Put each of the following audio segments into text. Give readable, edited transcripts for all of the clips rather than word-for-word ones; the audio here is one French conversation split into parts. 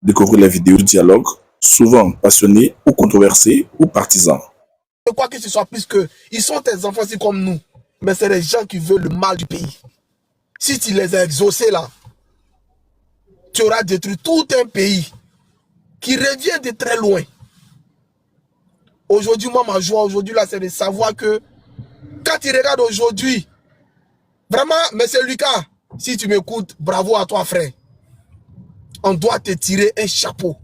Découvrir les vidéos de dialogue, souvent passionnés ou controversés ou partisans. Je crois que ce soit plus que... Ils sont tes enfants, c'est comme nous. Mais c'est les gens qui veulent le mal du pays. Si tu les as exaucés là, tu auras détruit tout un pays qui revient de très loin. Aujourd'hui, moi, ma joie aujourd'hui là, c'est de savoir que quand tu regardes aujourd'hui, vraiment, monsieur Lucas, si tu m'écoutes, bravo à toi, frère. On doit te tirer un chapeau.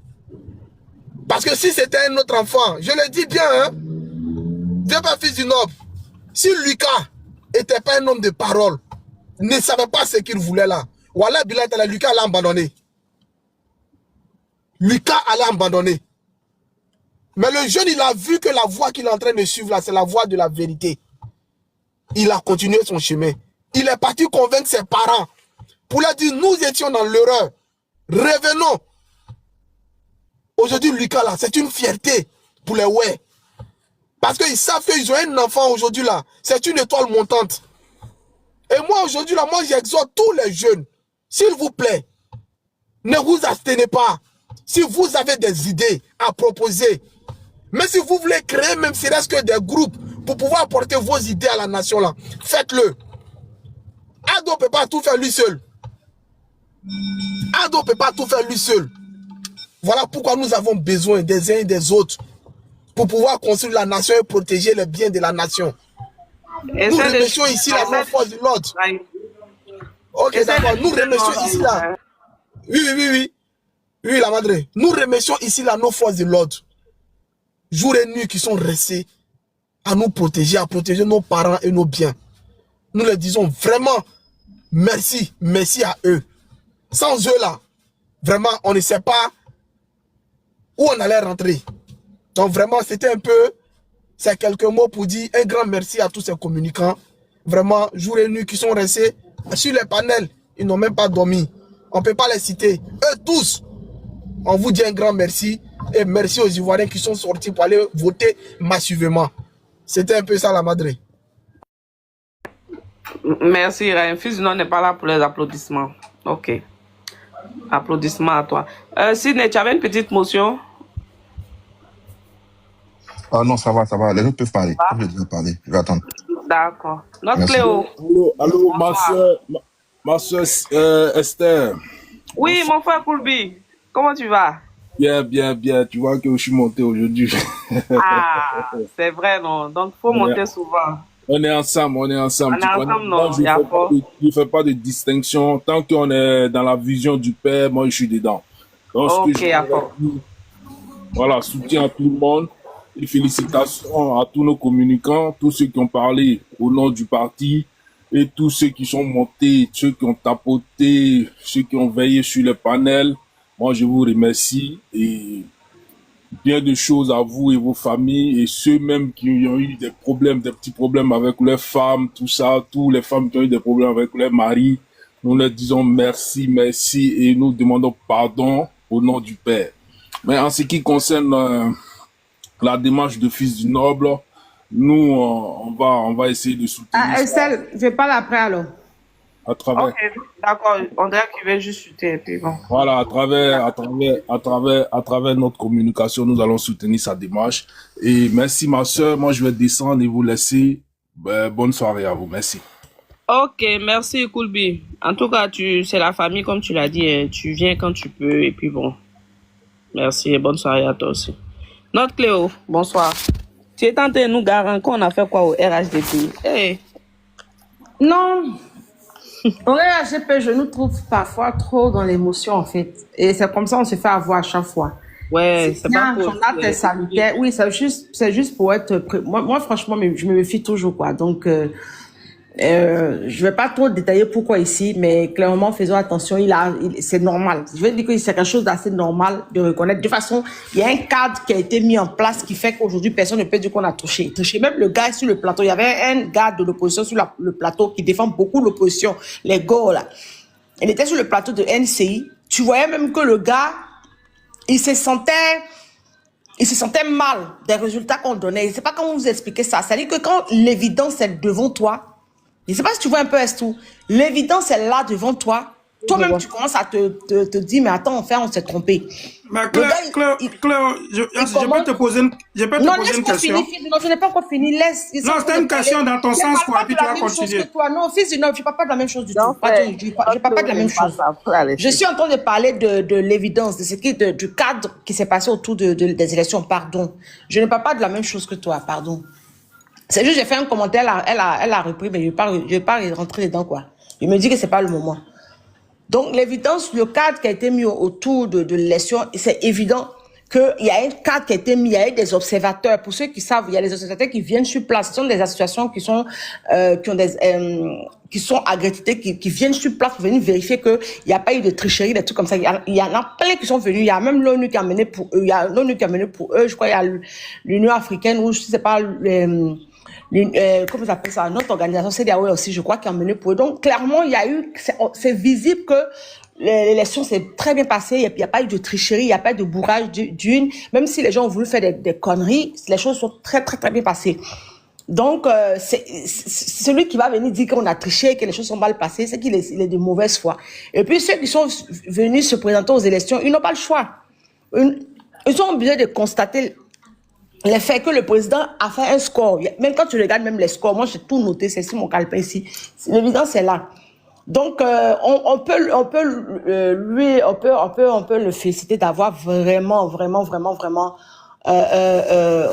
Parce que si c'était un autre enfant, je le dis bien, hein, viens pas fils du noble. Si Lucas n'était pas un homme de parole, ne savait pas ce qu'il voulait là, voilà, Lucas l'a abandonné. Lucas allait abandonner. Mais le jeune, il a vu que la voie qu'il est en train de suivre là, c'est la voie de la vérité. Il a continué son chemin. Il est parti convaincre ses parents pour leur dire, nous étions dans l'erreur. Revenons. Aujourd'hui, Lucas là, c'est une fierté pour les ouais. Parce qu'ils savent qu'ils ont un enfant aujourd'hui là. C'est une étoile montante. Et moi aujourd'hui là, moi j'exhorte tous les jeunes. S'il vous plaît, ne vous abstenez pas. Si vous avez des idées à proposer, mais si vous voulez créer même si reste que des groupes pour pouvoir apporter vos idées à la nation là, faites-le. Ado ne peut pas tout faire lui seul. Ado ne peut pas tout faire lui seul. Voilà pourquoi nous avons besoin des uns et des autres pour pouvoir construire la nation et protéger les biens de la nation. Nous remercions ici la non-force de l'ordre. Ok, d'accord. Nous remercions ici là. Oui. Oui, la madre. Nous remercions ici la non-force de l'ordre. Jour et nuit qui sont restés à nous protéger, à protéger nos parents et nos biens. Nous leur disons vraiment merci, merci à eux. Sans eux là, vraiment, on ne sait pas où on allait rentrer. Donc vraiment, c'était un peu, c'est quelques mots pour dire un grand merci à tous ces communicants. Vraiment, jour et nuit qui sont restés sur les panels. Ils n'ont même pas dormi. On ne peut pas les citer. Eux tous, on vous dit un grand merci. Et merci aux Ivoiriens qui sont sortis pour aller voter massivement. C'était un peu ça la madre. Merci, Ryan. Fils non n'est pas là pour les applaudissements. Ok. Applaudissements à toi. Sidney, tu avais une petite motion? Ah non, ça va. Les autres peuvent parler. Je vais parler. Je vais attendre. D'accord. Notre Merci. Cléo. Allô, ma soeur Esther. Oui, mon frère Koulbi. Comment tu vas? Bien. Tu vois que je suis monté aujourd'hui. Ah, c'est vrai, non? Donc, il faut monter souvent. On est ensemble. On est ensemble, non? Je ne fais pas de distinction. Tant qu'on est dans la vision du Père, moi, je suis dedans. Donc, ok, d'accord. Voilà, soutien à tout le monde. Et félicitations à tous nos communicants, tous ceux qui ont parlé au nom du parti et tous ceux qui sont montés, ceux qui ont tapoté, ceux qui ont veillé sur les panels. Moi, je vous remercie et bien de choses à vous et vos familles et ceux même qui ont eu des problèmes, des petits problèmes avec leurs femmes, tout ça, tous les femmes qui ont eu des problèmes avec leurs maris. Nous leur disons merci et nous demandons pardon au nom du Père. Mais en ce qui concerne la démarche de Fils du Noble, nous, on va essayer de soutenir. Ah, Estelle, je parle après alors. À travers. Ok, d'accord. On dirait qu'il veut juste chuter et puis bon. Voilà, à travers notre communication, nous allons soutenir sa démarche. Et merci ma soeur, moi je vais descendre et vous laisser. Bonne soirée à vous, merci. Ok, merci Koulbi. En tout cas, c'est la famille comme tu l'as dit, tu viens quand tu peux et puis bon. Merci et bonne soirée à toi aussi. Notre Cléo, bonsoir. Tu es tenté de nous garantir qu'on a fait quoi au RHDP? Hey. Non, au RHDP, je nous trouve parfois trop dans l'émotion en fait. Et c'est comme ça on se fait avoir à chaque fois. Ouais, c'est pas pour... On a tes salutaires. Oui, c'est juste pour être... Moi, franchement, je me méfie toujours, quoi. Donc, je vais pas trop détailler pourquoi ici, mais clairement, faisons attention. C'est normal. Je vais dire que c'est quelque chose d'assez normal de reconnaître. De toute façon, il y a un cadre qui a été mis en place qui fait qu'aujourd'hui, personne ne peut dire qu'on a touché. Même le gars sur le plateau, il y avait un gars de l'opposition sur le plateau qui défend beaucoup l'opposition, les gars, là. Il était sur le plateau de NCI. Tu voyais même que le gars, il se sentait mal des résultats qu'on donnait. Je ne sais pas comment vous expliquer ça. C'est-à-dire que quand l'évidence est devant toi, je ne sais pas si tu vois un peu Estou, l'évidence est là devant toi, Toi-même, tu commences à te dire, mais attends, enfin, on s'est trompé. Mais Le gars, Claire, je peux te poser une, non, question. laisse-moi finir. Non, je n'ai pas encore fini. Laisse. Non, c'était une question dans ton sens, quoi, puis tu vas continuer. Non, fils, non, je ne parle pas de la même chose du tout. Je ne parle pas de la même chose. Je suis en train de parler de l'évidence, du cadre qui s'est passé autour des élections. Pardon. Je ne parle pas de la même chose que toi. Pardon. C'est juste, j'ai fait un commentaire, elle a repris, mais je ne vais pas rentrer dedans, quoi. Je me dis que ce n'est pas le moment. Donc, l'évidence, le cadre qui a été mis autour de l'élection, c'est évident qu'il y a un cadre qui a été mis, il y a eu des observateurs. Pour ceux qui savent, il y a des observateurs qui viennent sur place. Ce sont des associations qui sont agréées, qui viennent sur place pour venir vérifier qu'il n'y a pas eu de tricherie, des trucs comme ça. Il y en a plein qui sont venus. Il y a même l'ONU qui a mené pour eux. Il y a l'ONU qui a mené pour eux. Je crois qu'il y a l'Union africaine, ou je ne sais pas, comment ça s'appelle ça, notre organisation CDAO aussi, je crois, qui a mené pour eux. Donc, clairement, il y a eu, c'est visible que l'élection s'est très bien passée, il n'y a pas eu de tricherie, il n'y a pas eu de bourrage d'une, même si les gens ont voulu faire des conneries, les choses sont très, très, très bien passées. Donc, c'est celui qui va venir dire qu'on a triché, que les choses sont mal passées, c'est qu'il est de mauvaise foi. Et puis, ceux qui sont venus se présenter aux élections, ils n'ont pas le choix. Ils sont obligés de constater le fait que le président a fait un score. Même quand tu regardes même les scores, moi j'ai tout noté, c'est sur mon calepin ici. L'évidence est là. Donc on peut le féliciter d'avoir vraiment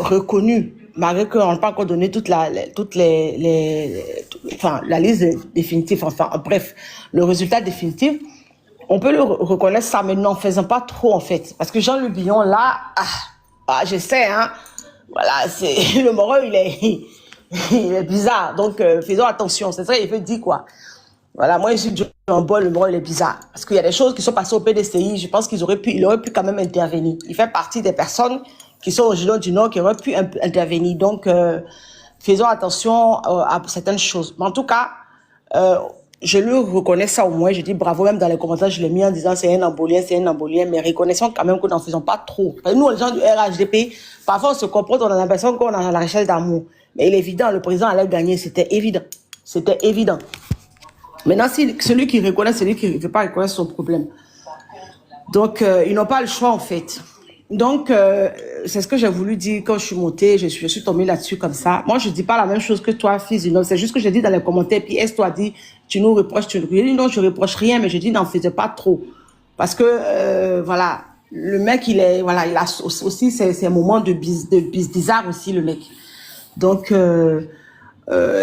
reconnu, malgré qu'on n'a pas encore donné la liste définitive, bref, le résultat définitif. On peut le reconnaître ça, mais n'en faisons pas trop en fait, parce que Jean-Luc Billon là, je sais, hein. Voilà, c'est le Moreau, il est bizarre. Donc, faisons attention. C'est ça, il veut dire quoi. Voilà, moi, je suis un bol, le Moreau, il est bizarre. Parce qu'il y a des choses qui sont passées au PDCI. Je pense il aurait pu quand même intervenir. Il fait partie des personnes qui sont originaires du Nord qui auraient pu intervenir. Donc, faisons attention à certaines choses. Mais en tout cas, je lui reconnais ça au moins. Je dis bravo, même dans les commentaires, je l'ai mis en disant c'est un embolien, mais reconnaissons quand même que n'en faisons pas trop. Nous, les gens du RHDP, parfois on se comporte, on a l'impression qu'on a la richesse d'amour. Mais il est évident, le président allait gagner, c'était évident. C'était évident. Maintenant, si celui qui reconnaît, celui qui ne veut pas reconnaître son problème. Donc, ils n'ont pas le choix en fait. Donc, c'est ce que j'ai voulu dire quand je suis montée, je suis tombée là-dessus comme ça. Moi, je dis pas la même chose que toi, fils d'une autre. C'est juste que j'ai dit dans les commentaires, puis est-ce toi dit, tu nous reproches, tu nous dis non, je reproche rien, mais je dis n'en faisais pas trop. Parce que, voilà, le mec, il a aussi ses moments de bizarre aussi, le mec. Donc,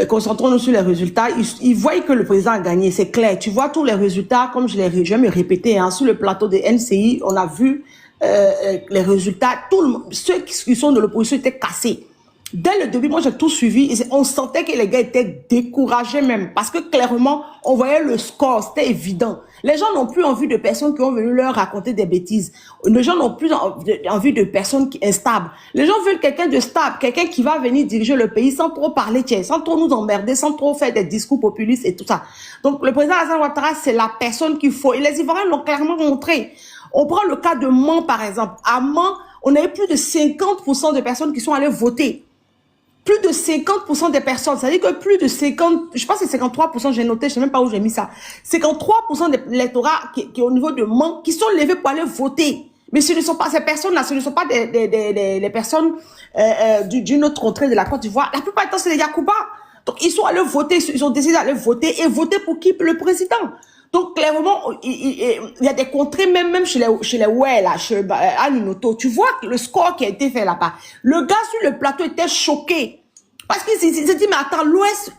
concentrons-nous sur les résultats. Ils voient que le président a gagné, c'est clair. Tu vois tous les résultats, comme je vais me répéter, hein, sur le plateau de NCI, on a vu les résultats, ceux qui sont de l'opposition étaient cassés. Dès le début, moi j'ai tout suivi, on sentait que les gars étaient découragés même, parce que clairement, on voyait le score, c'était évident. Les gens n'ont plus envie de personnes qui ont venu leur raconter des bêtises. Les gens n'ont plus envie de personnes instables. Les gens veulent quelqu'un de stable, quelqu'un qui va venir diriger le pays sans trop parler, sans trop nous emmerder, sans trop faire des discours populistes et tout ça. Donc le président Alassane Ouattara, c'est la personne qu'il faut. Et les Ivoiriens l'ont clairement montré. On prend le cas de Mans, par exemple. À Mans, on avait plus de 50% de personnes qui sont allées voter. Plus de 50% des personnes. C'est-à-dire que plus de 50, je pense que c'est 53%, j'ai noté, je ne sais même pas où j'ai mis ça. 53% de l'électorat qui est au niveau de Mans, qui sont levés pour aller voter. Mais ce ne sont pas ces personnes-là, ce ne sont pas des personnes d'une autre contrée de la Côte d'Ivoire. La plupart du temps, c'est les Yacouba. Donc, ils sont allés voter, ils ont décidé d'aller voter et voter pour qui? Le président. Donc, clairement, il y a des contrées, même chez les ouais, là, chez Aninoto. Tu vois le score qui a été fait là-bas. Le gars sur le plateau était choqué. Parce qu'il s'est dit, mais attends, l'Ouest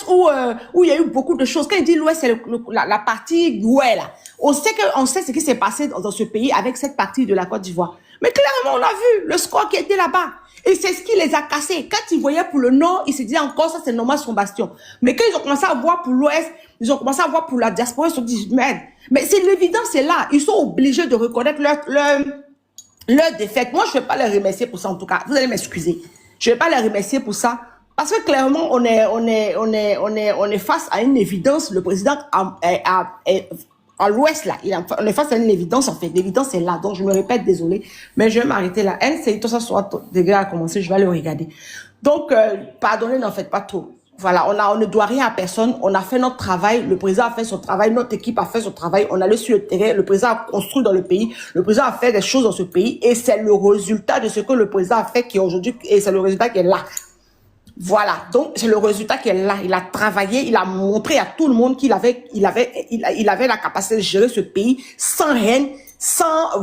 où il y a eu beaucoup de choses. Quand il dit l'Ouest, c'est la partie ouais, là. On sait ce qui s'est passé dans ce pays avec cette partie de la Côte d'Ivoire. Mais clairement, on a vu le score qui était là-bas. Et c'est ce qui les a cassés. Quand ils voyaient pour le Nord, ils se disaient encore, ça c'est normal son bastion. Mais quand ils ont commencé à voir pour l'Ouest, ils ont commencé à voir pour la diaspora, ils se sont dit, merde. Mais c'est l'évidence, c'est là. Ils sont obligés de reconnaître leur défaite. Moi, je ne vais pas les remercier pour ça, en tout cas. Vous allez m'excuser. Je ne vais pas les remercier pour ça. Parce que clairement, on est face à une évidence. Le président à l'Ouest, là, on est face à une évidence, en fait. L'évidence est là. Donc, je me répète, désolé. Mais je vais m'arrêter là. Elle, c'est tout ça, soit degré à commencer, je vais le regarder. Donc, pardonnez, n'en faites pas trop. Voilà, on ne doit rien à personne. On a fait notre travail. Le président a fait son travail. Notre équipe a fait son travail. On allait sur le terrain. Le président a construit dans le pays. Le président a fait des choses dans ce pays. Et c'est le résultat de ce que le président a fait qui est aujourd'hui, et c'est le résultat qui est là. Voilà. Donc, c'est le résultat qui est là. Il a travaillé. Il a montré à tout le monde qu'il avait la capacité de gérer ce pays sans haine, sans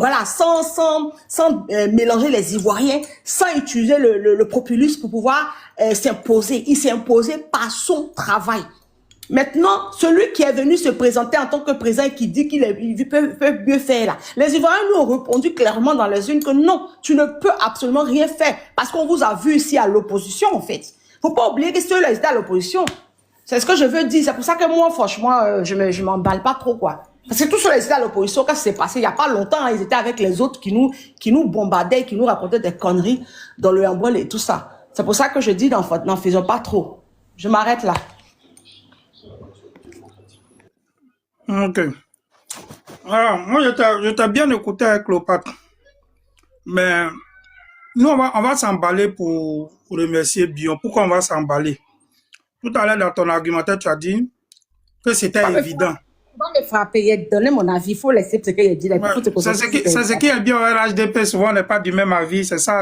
mélanger les Ivoiriens, sans utiliser le populisme pour pouvoir s'imposer. Il s'est imposé par son travail. Maintenant, celui qui est venu se présenter en tant que président et qui dit qu'il peut mieux faire là, les Ivoiriens nous ont répondu clairement dans les unes que non, tu ne peux absolument rien faire parce qu'on vous a vu ici à l'opposition en fait. Faut pas oublier que ceux-là étaient à l'opposition. C'est ce que je veux dire. C'est pour ça que moi, franchement, je m'emballe pas trop quoi. Parce que tous ceux-là étaient à l'opposition quand c'est passé il y a pas longtemps, hein, ils étaient avec les autres qui nous bombardaient, qui nous racontaient des conneries dans le handball et tout ça. C'est pour ça que je dis n'en faisons pas trop. Je m'arrête là. Ok. Alors, moi, je t'ai bien écouté avec Cléopâtre. Mais nous, on va s'emballer pour remercier Bion. Pourquoi on va s'emballer? Tout à l'heure, dans ton argumentaire, tu as dit que c'était évident. Va me frapper, donner mon avis. Il faut laisser ce qu'il dit. C'est ce qui est bien au RHDP. Souvent, on n'est pas du même avis. C'est ça.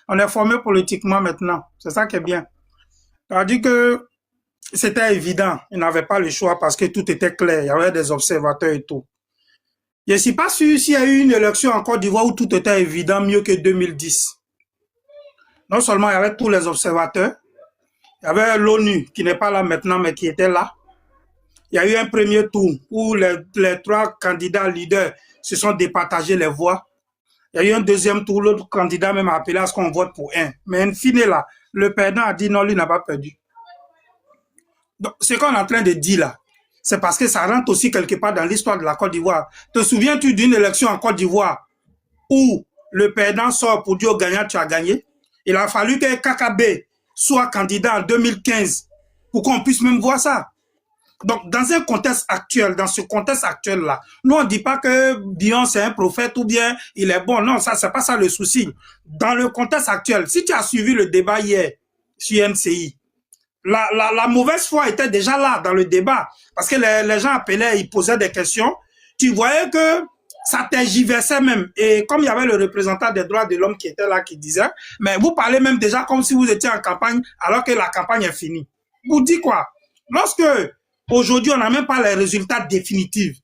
On est formé politiquement maintenant. C'est ça qui est bien. Tu as dit que c'était évident. Il n'avait pas le choix parce que tout était clair. Il y avait des observateurs et tout. Je ne suis pas sûr s'il y a eu une élection en Côte d'Ivoire où tout était évident mieux que 2010. Non seulement il y avait tous les observateurs, il y avait l'ONU qui n'est pas là maintenant mais qui était là. Il y a eu un premier tour où les trois candidats leaders se sont départagés les voix. Il y a eu un deuxième tour, l'autre candidat même a appelé à ce qu'on vote pour un. Mais in fine là, le perdant a dit non, lui n'a pas perdu. Donc, ce qu'on est en train de dire là, c'est parce que ça rentre aussi quelque part dans l'histoire de la Côte d'Ivoire. Te souviens-tu d'une élection en Côte d'Ivoire où le perdant sort pour dire au gagnant, tu as gagné? Il a fallu que KKB soit candidat en 2015 pour qu'on puisse même voir ça. Donc, dans un contexte actuel, dans ce contexte actuel-là, nous, on ne dit pas que Bion, c'est un prophète ou bien il est bon. Non, ça, c'est pas ça le souci. Dans le contexte actuel, si tu as suivi le débat hier sur NCI, la mauvaise foi était déjà là dans le débat. Parce que les gens appelaient, ils posaient des questions. Tu voyais que ça tergiversait même. Et comme il y avait le représentant des droits de l'homme qui était là, qui disait, mais vous parlez même déjà comme si vous étiez en campagne alors que la campagne est finie. Vous dites quoi? Lorsque aujourd'hui, on n'a même pas les résultats définitifs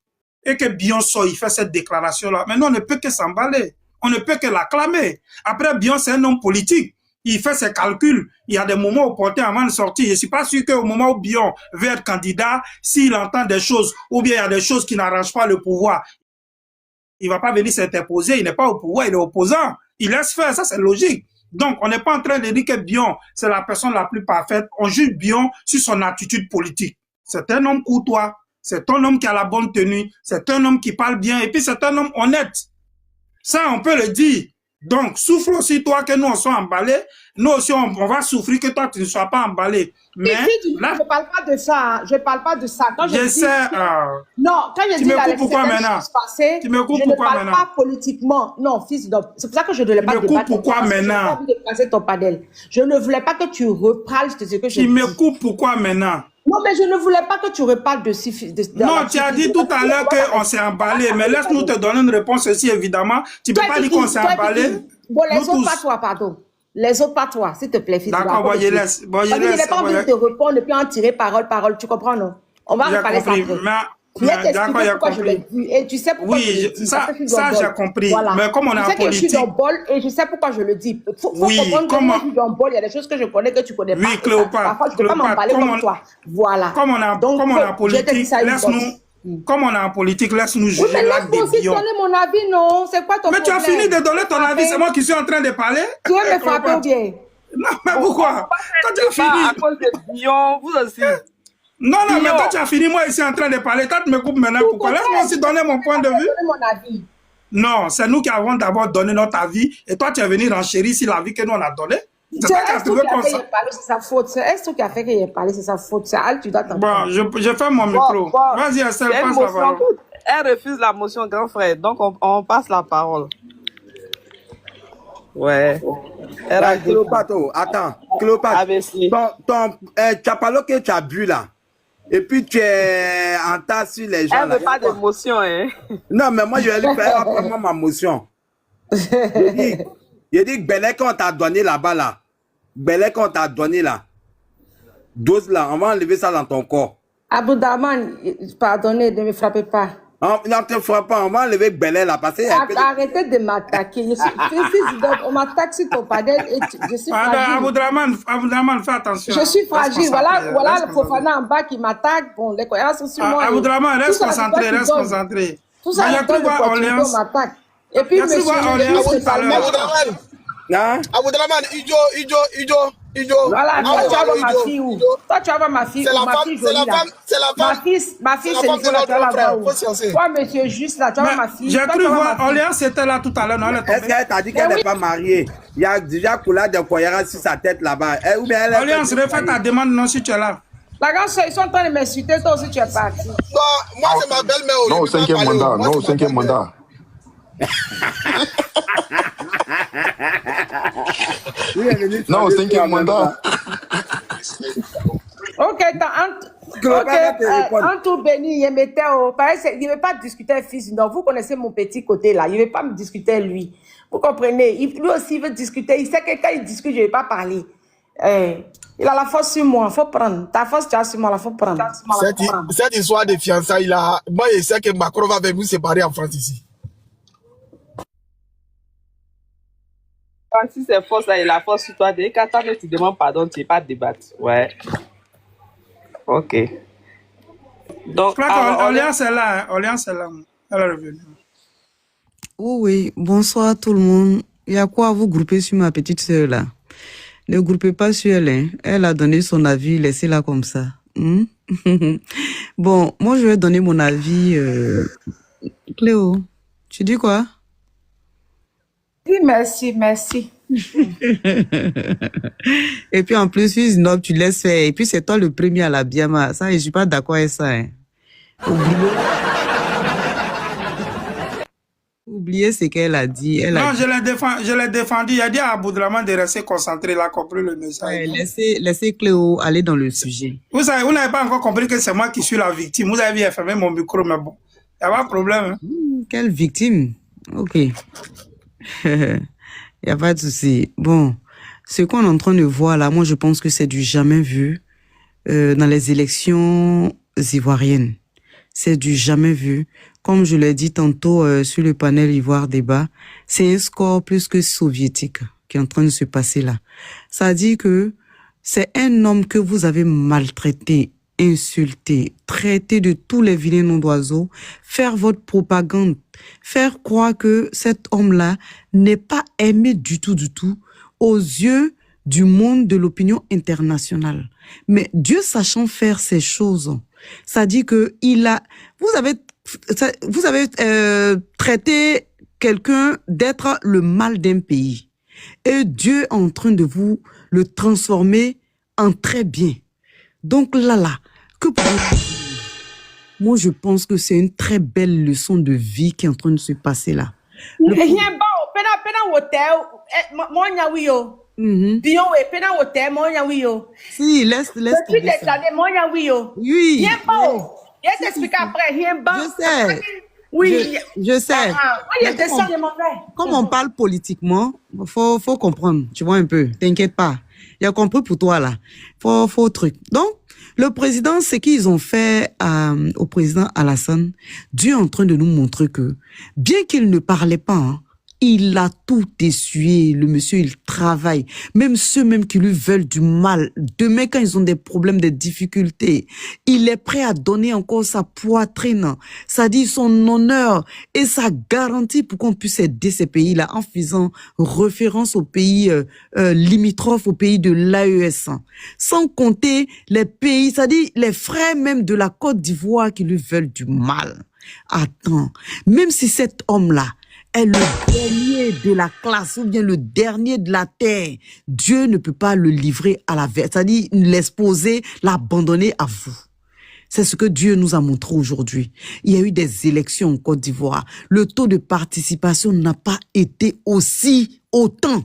et que Bion sort, il fait cette déclaration-là, maintenant on ne peut que s'emballer. On ne peut que l'acclamer. Après, Bion, c'est un homme politique. Il fait ses calculs. Il y a des moments opportuns avant de sortir. Je ne suis pas sûr qu'au moment où Bion veut être candidat, s'il entend des choses ou bien il y a des choses qui n'arrangent pas le pouvoir, il ne va pas venir s'interposer. Il n'est pas au pouvoir, il est opposant. Il laisse faire. Ça, c'est logique. Donc, on n'est pas en train de dire que Bion, c'est la personne la plus parfaite. On juge Bion sur son attitude politique. C'est un homme courtois. C'est un homme qui a la bonne tenue. C'est un homme qui parle bien. Et puis, c'est un homme honnête. Ça, on peut le dire. Donc, souffre aussi toi que nous, on soit emballés. Nous aussi, on va souffrir que toi, tu ne sois pas emballé. Mais là, je ne parle pas de ça. Je ne parle pas de ça. Quand je sais. Non, quand je dis la pourquoi maintenant? Passée, je ne parle pas politiquement. Non, fils d'homme. C'est pour ça que je ne voulais pas débattre. Pourquoi maintenant? Je ne voulais pas que tu reparles de ce que je dis. Tu me coupes pourquoi maintenant? Non, mais je ne voulais pas que tu reparles de non, tu as dit tout à l'heure qu'on s'est emballé, mais laisse-nous te donner une réponse aussi, évidemment. Tu ne peux pas dire qu'on s'est emballé. Bon, les autres pas toi, pardon. Les autres pas toi, s'il te plaît, fils. D'accord, bon, je laisse. Je n'ai pas envie de te répondre et puis en tirer parole. Tu comprends, non? On va reparler ça après. D'accord, il a compris. Et tu sais pourquoi je le dis. Ça j'ai compris. Voilà. Mais comme on est en politique... Je sais que je suis dans le bol et je sais pourquoi je le dis. Faut comprendre que moi, je suis dans le bol. Il y a des choses que je connais que tu connais pas. Oui, Cléopâtre. Parfois, je ne peux pas m'emballer comme toi. Voilà. Comme on est en politique, laisse-nous... Comme on est en politique, laisse-nous juger l'acte de Bion. Laisse-moi aussi donner mon avis, non? C'est quoi ton problème? Mais tu as fini de donner ton avis, c'est moi qui suis en train de parler. Tu veux me frapper ou bien? Non, mais pourquoi? Quand tu as fini... À cause de Bion, vous aussi... Non, mais quand tu as fini, moi ici en train de parler, toi tu me coupes maintenant. Pourquoi? Laisse-moi aussi donner mon point de vue. Mon avis. Non, c'est nous qui avons d'abord donné notre avis et toi tu es venu renchérir sur l'avis que nous on a donné. C'est ça qui a fait qu'il c'est sa faute. C'est ce qui a fait qu'il ait parlé, c'est sa faute. C'est elle, tu dois t'entendre. Bon, je fais mon micro. Vas-y, Estelle, passe la parole. Elle refuse la motion, grand frère. Donc, on passe la parole. Ouais. Cléopâtre, attends. Cléopâtre, ABC. Chapalo que tu as bu là, et puis tu es en tasse sur les gens. Elle veut pas d'émotion, hein. Non, mais moi, je vais lui faire apprendre ma motion. J'ai dit, Belé qu'on t'a donné là-bas, là. Belé qu'on t'a donné là. Dose là, on va enlever ça dans ton corps. Aboudaman, pardonnez, ne me frappez pas. Non, ne te frappe pas, on va enlever Belé là. Parce que Arrêtez de m'attaquer. On m'attaque sur ton padel et je suis fragile. Aboudraman, fais attention. Je suis fragile. Voilà le Fofana en bas qui m'attaque. Bon, les cohérents sont sur moi. Aboudraman, reste concentré, reste concentré. Tout ça, on m'attaque. Et puis, monsieur, Aboudraman, Ijo. Voilà, toi, tu vas voir ma fille où? Toi, tu vas voir ma fille. C'est la femme. Ma fille, c'est Nicolas, tu vas la voir où? Toi, monsieur, juste là, tu vas voir ma fille. J'ai cru voir, Orléans, c'était là tout à l'heure, non? Est-ce qu'elle t'a dit qu'elle n'est pas mariée? Il y a déjà Koula de Koyera sur sa tête là-bas. Orléans, refais ta demande, non, si tu es là. La grande soeur, ils sont en train de m'insulter, toi aussi, tu es parti. Non, moi, c'est ma belle-mère. Non, au 5e mandat. Non, au 5e mandat. Non, au 5e mandat. Ok, en tout béni, il ne veut pas discuter avec fils. Donc, vous connaissez mon petit côté là. Il ne veut pas me discuter avec lui. Vous comprenez? Lui aussi il veut discuter. Il sait que quand il discute, je ne vais pas parler. Il a la force sur moi. Il faut prendre. Ta force, tu as sur moi. Il faut prendre. Cette histoire de fiançailles là, moi, je sais que Macron va venir nous séparer en France ici. Si c'est force, là, il a la force sur toi. Dès qu'à toi, tu demandes pardon, tu n'es pas débattre. Ouais. Ok. Donc, Orléans, c'est là. Orléans, c'est là. Elle est revenue. Oui, bonsoir tout le monde. Il y a quoi à vous grouper sur ma petite sœur là? Ne groupez pas sur elle, hein. Elle a donné son avis, laissez-la comme ça. Bon, moi je vais donner mon avis. Cléo, tu dis quoi? Oui, merci. Et puis en plus, fils noble, tu laisses faire. Et puis c'est toi le premier à la Biama. Ça, je suis pas d'accord avec ça. Hein. Oubliez ce qu'elle a dit. Non, je l'ai défendu. Il a dit à Aboudraman de rester concentré. Il a compris le message. Ouais, laissez Cléo aller dans le sujet. Vous savez, vous n'avez pas encore compris que c'est moi qui suis la victime. Vous avez fermé mon micro, mais bon, il n'y a pas de problème. Hein. Quelle victime? Ok. Il n'y a pas de souci. Bon, ce qu'on est en train de voir là, moi je pense que c'est du jamais vu dans les élections ivoiriennes. C'est du jamais vu. Comme je l'ai dit tantôt sur le panel Ivoire Débat, c'est un score plus que soviétique qui est en train de se passer là. Ça dit que c'est un homme que vous avez maltraité, insulté, traité de tous les vilains noms d'oiseaux, faire votre propagande, faire croire que cet homme-là n'est pas aimé du tout aux yeux du monde de l'opinion internationale. Mais Dieu sachant faire ces choses, ça dit que vous avez traité quelqu'un d'être le mal d'un pays. Et Dieu est en train de vous le transformer en très bien. Donc là, que moi je pense que c'est une très belle leçon de vie qui est en train de se passer là. Si, laisse tomber ça. Oui. Je sais. Comme on parle politiquement, faut comprendre, tu vois un peu, t'inquiète pas. Il a compris pour toi là. Faut truc. Donc, le président, ce qu'ils ont fait au président Alassane, Dieu est en train de nous montrer que, bien qu'il ne parlait pas, hein, il a tout essuyé. Le monsieur, il travaille. Même ceux même qui lui veulent du mal. Demain, quand ils ont des problèmes, des difficultés, il est prêt à donner encore sa poitrine. Ça dit son honneur et sa garantie pour qu'on puisse aider ces pays-là en faisant référence aux pays limitrophes, aux pays de l'AES. Sans compter les pays, ça dit les frères même de la Côte d'Ivoire qui lui veulent du mal. Attends, même si cet homme-là est le dernier de la classe ou bien le dernier de la terre, Dieu ne peut pas le livrer à la vertu, c'est-à-dire l'exposer, l'abandonner à vous. C'est ce que Dieu nous a montré aujourd'hui. Il y a eu des élections en Côte d'Ivoire. Le taux de participation n'a pas été autant.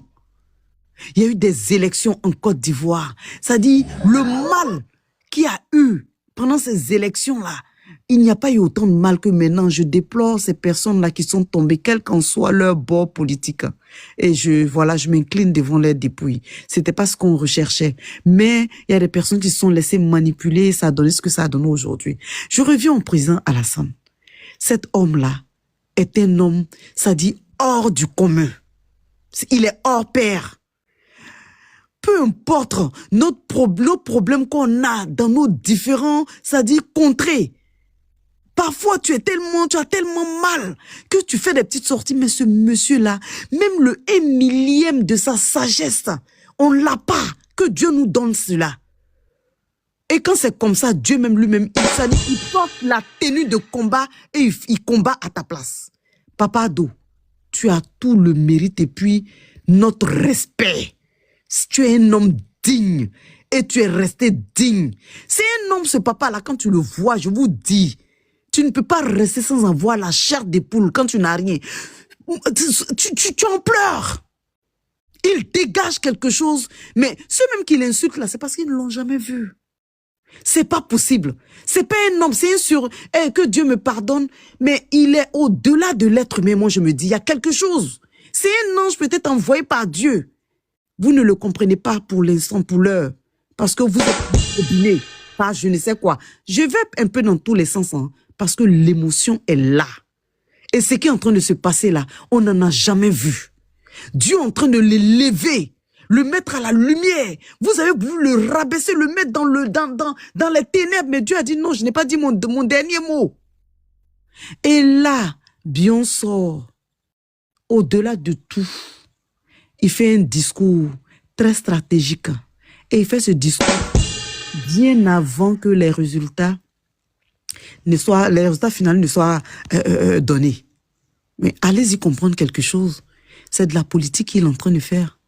Il y a eu des élections en Côte d'Ivoire. Ça dit, le mal qu'il y a eu pendant ces élections-là, il n'y a pas eu autant de mal que maintenant. Je déplore ces personnes-là qui sont tombées, quel qu'en soit leur bord politique. Et je m'incline devant leurs dépouilles. C'était pas ce qu'on recherchait. Mais il y a des personnes qui se sont laissées manipuler et ça a donné ce que ça a donné aujourd'hui. Je reviens au président Alassane. Cet homme-là est un homme, ça dit, hors du commun. Il est hors pair. Peu importe notre problème qu'on a dans nos différents, ça dit, contrées. Parfois, tu as tellement mal que tu fais des petites sorties, mais ce monsieur-là, même le 1 millième de sa sagesse, on l'a pas. Que Dieu nous donne cela. Et quand c'est comme ça, Dieu même lui-même, il porte la tenue de combat et il combat à ta place. Papa Ado, tu as tout le mérite et puis notre respect. Tu es un homme digne et tu es resté digne. C'est un homme, ce papa-là, quand tu le vois, je vous dis, tu ne peux pas rester sans avoir la chair des poules quand tu n'as rien. Tu en pleures. Il dégage quelque chose, mais ceux même qui l'insultent là, c'est parce qu'ils ne l'ont jamais vu. C'est pas possible. C'est pas un homme, c'est un que Dieu me pardonne, mais il est au-delà de l'être humain. Moi, je me dis, il y a quelque chose. C'est un ange peut-être envoyé par Dieu. Vous ne le comprenez pas pour l'instant, pour l'heure, parce que vous êtes combinés par je ne sais quoi. Je vais un peu dans tous les sens, hein, parce que l'émotion est là. Et ce qui est en train de se passer là, on n'en a jamais vu. Dieu est en train de l'élever, le mettre à la lumière. Vous avez voulu le rabaisser, le mettre dans les ténèbres, mais Dieu a dit non, je n'ai pas dit mon dernier mot. Et là, Bion sort, au-delà de tout, il fait un discours très stratégique. Et il fait ce discours bien avant que les résultats finaux ne soient donnés. Mais allez-y comprendre quelque chose. C'est de la politique qu'il est en train de faire.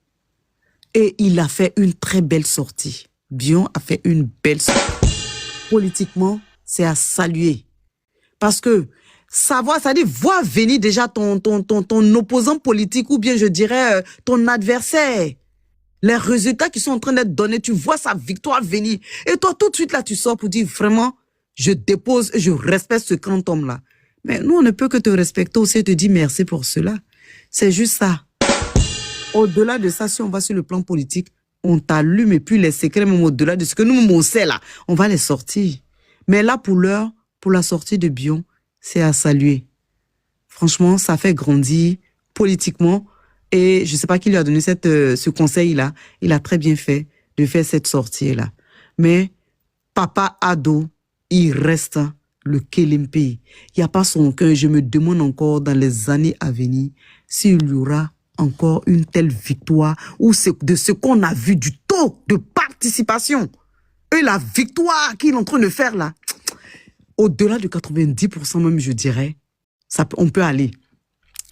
Et il a fait une très belle sortie. Bion a fait une belle sortie. Politiquement, c'est à saluer. Parce que savoir, c'est-à-dire voir venir déjà ton opposant politique ou bien je dirais ton adversaire. Les résultats qui sont en train d'être donnés, tu vois sa victoire venir. Et toi, tout de suite là, tu sors pour dire vraiment, je dépose et je respecte ce grand homme-là. Mais nous, on ne peut que te respecter aussi et te dire merci pour cela. C'est juste ça. Au-delà de ça, si on va sur le plan politique, on t'allume et puis les secrets, même au-delà de ce que nous, on sait là, on va les sortir. Mais là, pour l'heure, pour la sortie de Bion, c'est à saluer. Franchement, ça fait grandir politiquement. Et je ne sais pas qui lui a donné ce conseil-là. Il a très bien fait de faire cette sortie-là. Mais Papa Ado, il reste le Kélempe. Il n'y a pas son cœur. Je me demande encore dans les années à venir s'il y aura encore une telle victoire ou de ce qu'on a vu du taux de participation. Et la victoire qu'il est en train de faire là, au-delà de 90% même, je dirais, on peut aller.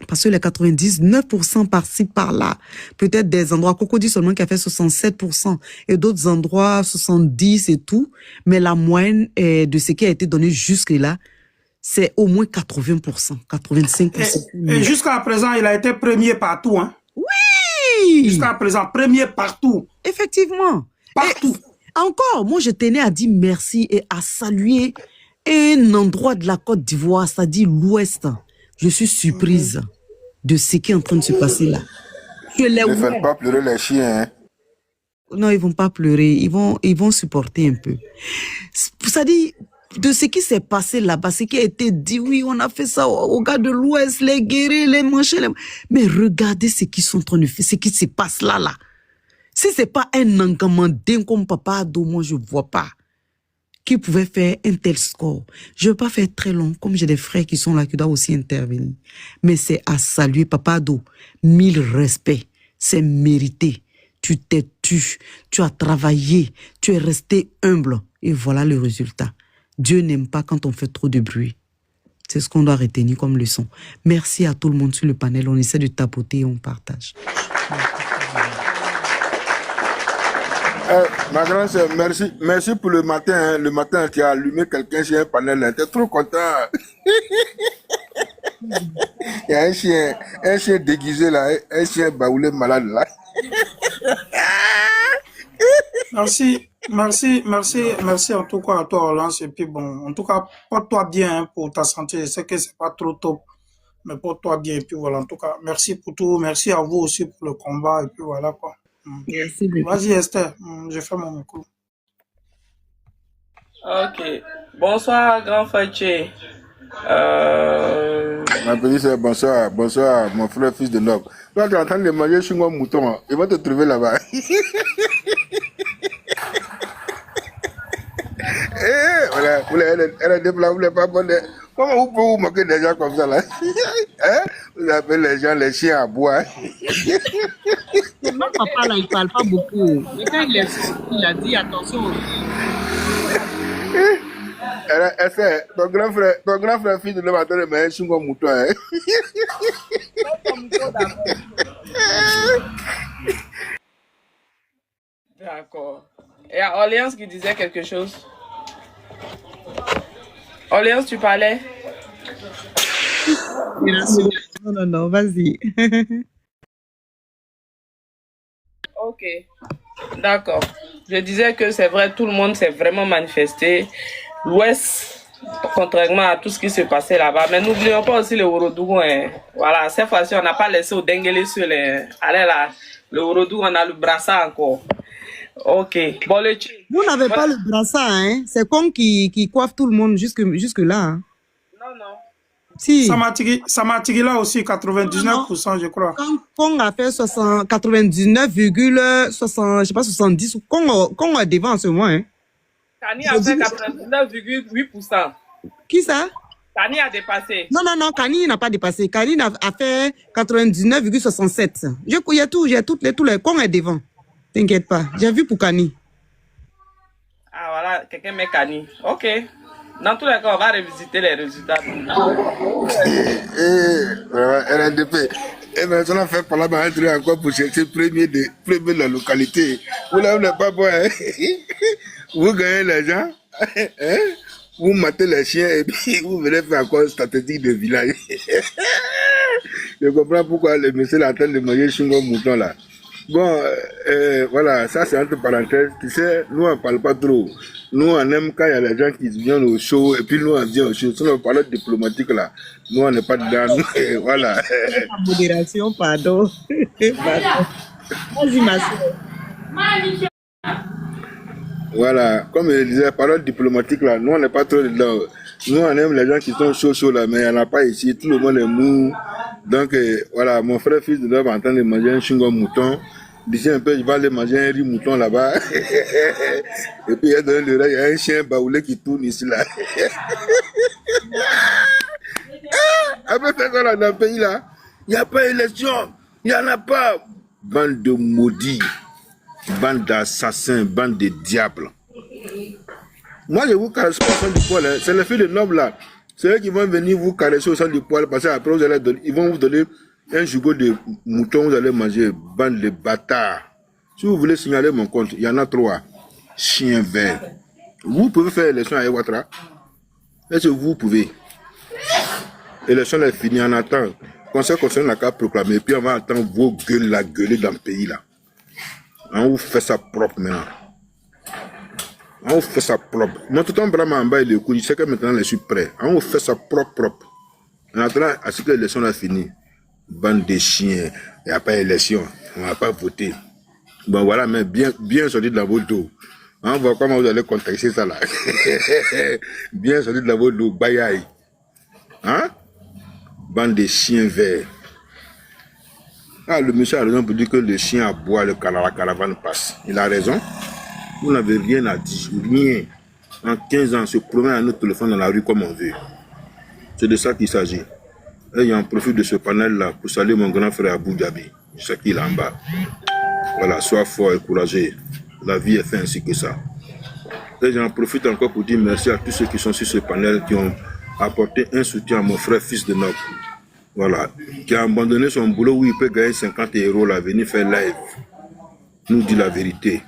Parce que les 99% par-ci, par-là, peut-être des endroits, Cocody seulement qui a fait 67%, et d'autres endroits 70% et tout, mais la moyenne de ce qui a été donné jusque-là, c'est au moins 80%, 85%. Et jusqu'à présent, il a été premier partout. Hein? Oui! Jusqu'à présent, premier partout. Effectivement. Partout. Et encore, moi, je tenais à dire merci et à saluer un endroit de la Côte d'Ivoire, c'est-à-dire l'Ouest. Je suis surprise de ce qui est en train de se passer là. Ne faites pas pleurer les chiens. Hein? Non, ils vont pas pleurer. Ils vont supporter un peu. C'est-à-dire, de ce qui s'est passé là-bas, ce qui a été dit, oui, on a fait ça aux gars de l'Ouest, les guerriers, les manchés. Mais regardez ce qu'ils sont en train de faire, ce qui se passe là. Si c'est pas un engagement dingue comme Papa Ado, moi je vois pas qui pouvait faire un tel score. Je ne veux pas faire très long, comme j'ai des frères qui sont là, qui doivent aussi intervenir. Mais c'est à saluer, Papa Ado. 1000 respects. C'est mérité. Tu t'es tu as travaillé, tu es resté humble. Et voilà le résultat. Dieu n'aime pas quand on fait trop de bruit. C'est ce qu'on doit retenir comme leçon. Merci à tout le monde sur le panel. On essaie de tapoter et on partage. Ma grande sœur, merci pour le matin. Hein. Le matin, tu as allumé quelqu'un chez un panel. Tu es trop content. Il y a un chien déguisé là, un chien baoulé malade là. Merci en tout cas à toi, Orlance. Et puis bon, en tout cas, porte-toi bien hein, pour ta santé. Je sais que c'est pas trop top, mais porte-toi bien. Et puis voilà, en tout cas, merci pour tout. Merci à vous aussi pour le combat. Et puis voilà quoi. Merci beaucoup. Vas-y Esther, je fais mon micro. Ok. Bonsoir, grand Faiché. Ma petite sœur, bonsoir, bonsoir, mon frère, fils de Nob. Toi, tu es en train de manger chez moi mouton. Hein. Il va te trouver là-bas. Voilà, elle est déplacée, vous n'êtes pas bonne. Comment vous pouvez vous moquer des gens comme ça là? Hein? Vous appelez les gens les chiens à bois. Mon papa là, il parle pas beaucoup. Mais quand il est sorti, il a dit attention. Elle fait, ton grand frère, fils de Nob, attend de manger chez moi mouton. Hein? D'accord. Et à Orléans qui disait quelque chose. Orléans, tu parlais? Non, vas-y. Ok. D'accord. Je disais que c'est vrai, tout le monde s'est vraiment manifesté. L'Ouest, contrairement à tout ce qui se passait là-bas. Mais n'oublions pas aussi le Ourodougou. Hein. Voilà, cette fois-ci, on n'a pas laissé au Denguele sur les... Allez là, le Ourodougou, on a le brassard encore. Ok. Bon, Vous n'avez pas le brassard, hein? C'est Kong qui coiffe tout le monde jusque là. Hein? Non. Si. Samatiri là aussi, 99%, je crois. Kong a fait 99,60, je sais pas, 70. Kong est devant en ce moment, hein? Kani a fait 99,8%. Qui ça? Kani a dépassé. Non, Kani n'a pas dépassé. Kani a fait 99,67. J'ai tous les Kong est devant. T'inquiète pas, j'ai vu pour Kani. Ah voilà, quelqu'un met Kani. Ok. Dans tous les cas, on va revisiter les résultats. RNDP. Et maintenant, on fait par là, encore pour chercher premier de la localité. Vous n'avez pas bon, hein? Vous gagnez l'argent, hein? Vous matez les chiens et puis vous venez faire encore une statistique de village. Je comprends pourquoi le monsieur est en train de manger chingo mouton là. Bon, voilà, ça c'est entre parenthèses. Tu sais, nous on parle pas trop. Nous on aime quand il y a les gens qui viennent au show et puis nous on vient au show. Si on parle diplomatique là, nous on n'est pas dedans. Voilà. Modération, pardon. Vas-y, ma soeur. Voilà, comme je disais, parole diplomatique là, nous on n'est pas trop dedans. Nous on aime les gens qui sont chauds là, mais il n'y en a pas ici, tout le monde est mou. Donc voilà, mon frère fils de l'homme est en train de manger un chingon mouton. D'ici un peu, il va aller manger un riz mouton là-bas. Et puis il y a un chien baoulé qui tourne ici là. Après faire ça là, dans le pays là, il n'y a pas d'élection, il n'y en a pas. Bande de maudits. Bande d'assassins, bande de diables. Moi, je vous caresse pas au sein du poil. Hein. C'est les filles de nobles là. C'est eux qui vont venir vous caresser au sein du poil. Parce qu'après, ils vont vous donner un jugot de mouton. Vous allez manger. Bande de bâtards. Si vous voulez signaler mon compte, il y en a 3. Chiens verts. Vous pouvez faire l'élection à Ewatra. Est-ce que vous pouvez? L'élection est finie. On attend. Conseil constitutionnel n'a qu'à proclamer. Puis on va attendre vos gueules la gueuler dans le pays là. On vous fait ça propre maintenant. On vous fait ça propre. Moi, tout le temps, vraiment en bas, il est cool. Je sais que maintenant, je suis prêt. On vous fait ça propre. En attendant, à ce que l'élection a fini. Bande de chiens. Il n'y a pas d'élection. On ne va pas voter. Bon, voilà, mais bien sorti de la vos dos. On voit comment vous allez contexter ça là. Bien sorti de la vos dos. Bayaï. Hein? Bande de chiens verts. Ah, le monsieur a raison pour dire que le chien aboie, la caravane passe. Il a raison. Vous n'avez rien à dire, rien. En 15 ans, on se promène à notre téléphone dans la rue comme on veut. C'est de ça qu'il s'agit. Et j'en profite de ce panel-là pour saluer mon grand frère Abou Dhabi. Je sais qu'il est en bas. Voilà, sois fort et courageux. La vie est faite ainsi que ça. Et j'en profite encore pour dire merci à tous ceux qui sont sur ce panel, qui ont apporté un soutien à mon frère fils de Nob. Voilà, qui a abandonné son boulot où il peut gagner 50 € là, venir faire live. Nous dit la vérité.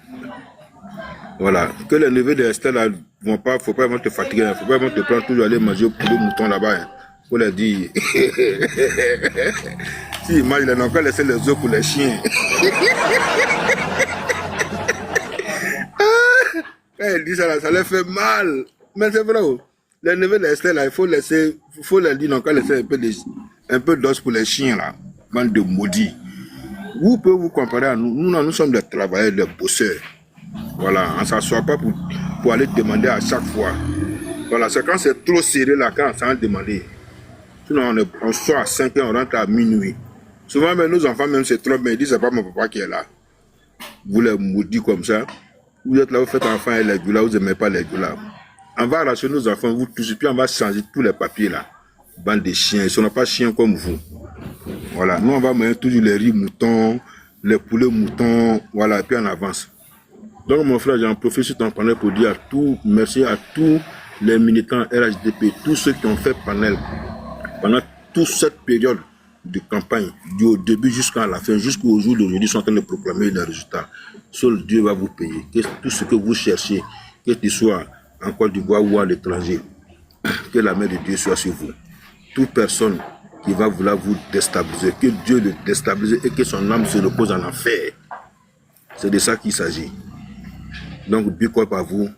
Voilà, que les neveux de Estelle là vont pas, faut pas te fatiguer, faut pas te prendre toujours aller manger au poulet mouton là-bas. Hein. Faut leur dire. Si, moi il a encore laissé les œufs pour les chiens. Quand elle dit ça, là, ça leur fait mal. Mais c'est vrai. Les neveux d'Esther, là, il faut leur dire encore laisser un peu d'os pour les chiens, là. Bande de maudits. Vous pouvez vous comparer à nous. Nous sommes des travailleurs, des bosseurs. Voilà, on ne s'assoit pas pour aller demander à chaque fois. Voilà, c'est quand c'est trop serré, là, quand on s'en demander. Sinon, on sort à 5 h, on rentre à minuit. Souvent, même nos enfants, même c'est trop, mais ils disent, c'est pas mon papa qui est là. Vous les maudits comme ça. Vous êtes là, vous faites enfant et les goulas, vous n'aimez pas les goulas. On va arracher nos enfants, vous tous, et puis on va changer tous les papiers là. Bande de chiens, ils ne sont pas chiens comme vous. Voilà, nous on va mettre toujours les riz moutons, les poulets moutons, voilà, et puis on avance. Donc mon frère, j'en profite sur ton panel pour dire merci à tous les militants RHDP, tous ceux qui ont fait panel pendant toute cette période de campagne, du début jusqu'à la fin, jusqu'au jour d'aujourd'hui, ils sont en train de proclamer les résultats. Seul Dieu va vous payer. Tout ce que vous cherchez, que ce soit en Côte d'Ivoire ou à l'étranger, que la main de Dieu soit sur vous. Toute personne qui va vouloir vous déstabiliser, que Dieu le déstabilise et que son âme se repose en enfer. C'est de ça qu'il s'agit. Donc, big up à vous,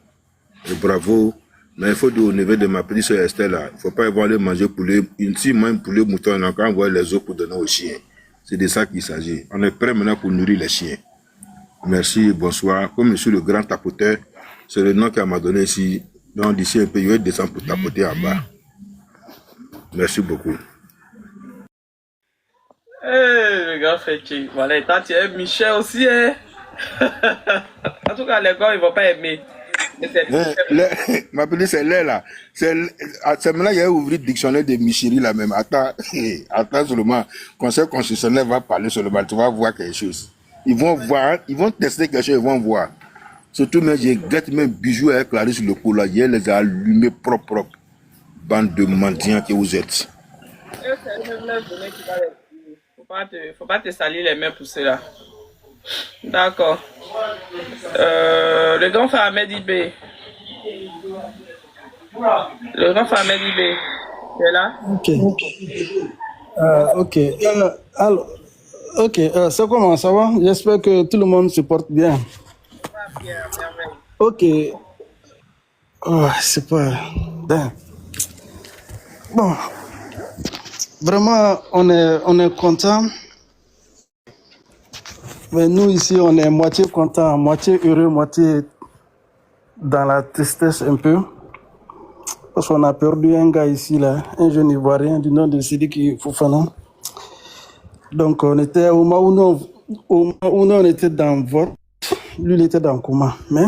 et bravo. Mais il faut dire au niveau de ma petite soeur Esther là, il ne faut pas aller manger poulet, si même poulet mouton, on a encore envoyer les os pour donner aux chiens. C'est de ça qu'il s'agit. On est prêt maintenant pour nourrir les chiens. Merci, bonsoir. Comme je suis le grand tapoteur, c'est le nom qu'on m'a donné ici. Donc d'ici un peu, je vais descendre pour tapoter en bas. Merci beaucoup. Le gars fait qui? Voilà, toi tu es Michel aussi, hein? En tout cas, les gars, ils vont pas aimer. Ma petite, c'est là. C'est maintenant qu'il y a ouvert le dictionnaire de Michiri là même. Attends seulement. Le Conseil constitutionnel va parler seulement. Tu vas voir quelque chose. Ils vont voir, ils vont tester quelque chose, ils vont voir. Surtout, mais j'ai gâté mes bijoux avec Clarisse sur le cou là. Je les ai allumés propre. Bande de mendiants que vous êtes. Faut pas te salir les mains pour cela. D'accord. Le grand frère Ahmed Ibé. Le grand frère Ahmed Ibé. Tu es là? Ok. Alors, ok. C'est comment ça va? J'espère que tout le monde se porte bien. Ok. Oh, c'est pas... Ben. Bon. Vraiment, on est content. Mais nous, ici, on est moitié content, moitié heureux, moitié dans la tristesse un peu. Parce qu'on a perdu un gars ici, là, un jeune Ivoirien du nom de Sidiki Fofana. Donc, on était au moment où on était dans vote, lui, il était dans coma. Mais,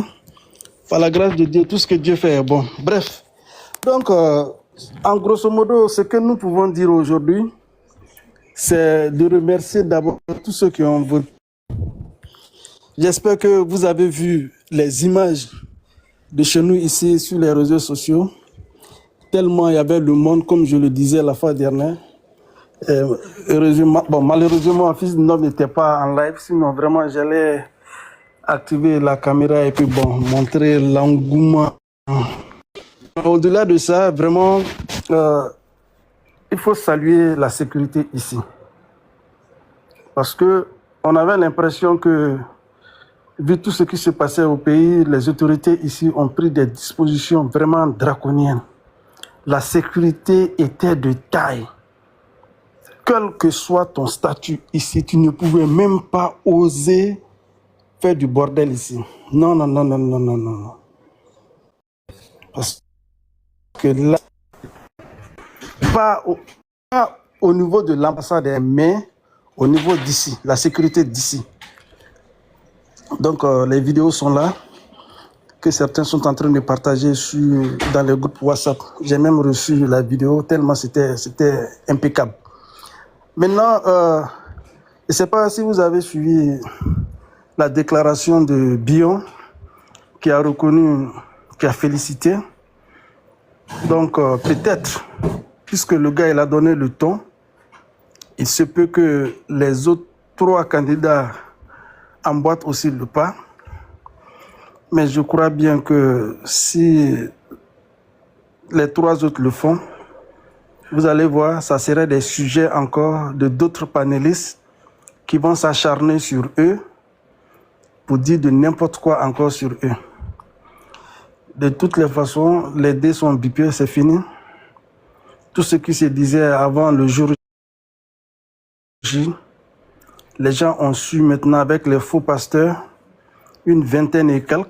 par la grâce de Dieu, tout ce que Dieu fait est bon. Bref. Donc, en grosso modo, ce que nous pouvons dire aujourd'hui, c'est de remercier d'abord tous ceux qui ont voté. J'espère que vous avez vu les images de chez nous ici sur les réseaux sociaux. Tellement il y avait le monde, comme je le disais la fois dernière. Heureusement, malheureusement, mon fils n'était pas en live, sinon vraiment j'allais activer la caméra et puis montrer l'engouement. Au-delà de ça, vraiment, il faut saluer la sécurité ici. Parce que on avait l'impression que, vu tout ce qui se passait au pays, les autorités ici ont pris des dispositions vraiment draconiennes. La sécurité était de taille. Quel que soit ton statut ici, tu ne pouvais même pas oser faire du bordel ici. Non. Parce que là, pas au niveau de l'ambassade, mais au niveau d'ici, la sécurité d'ici. Donc, les vidéos sont là, que certains sont en train de partager dans le groupe WhatsApp. J'ai même reçu la vidéo, tellement c'était impeccable. Maintenant, je ne sais pas si vous avez suivi la déclaration de Bion, qui a reconnu, qui a félicité. Donc, peut-être, puisque le gars il a donné le ton, il se peut que les autres 3 candidats emboîtent aussi le pas. Mais je crois bien que si les 3 autres le font, vous allez voir, ça serait des sujets encore de d'autres panélistes qui vont s'acharner sur eux pour dire de n'importe quoi encore sur eux. De toutes les façons, les dés sont bipés, c'est fini. Tout ce qui se disait avant le jour J, les gens ont su maintenant avec les faux pasteurs, une vingtaine et quelques.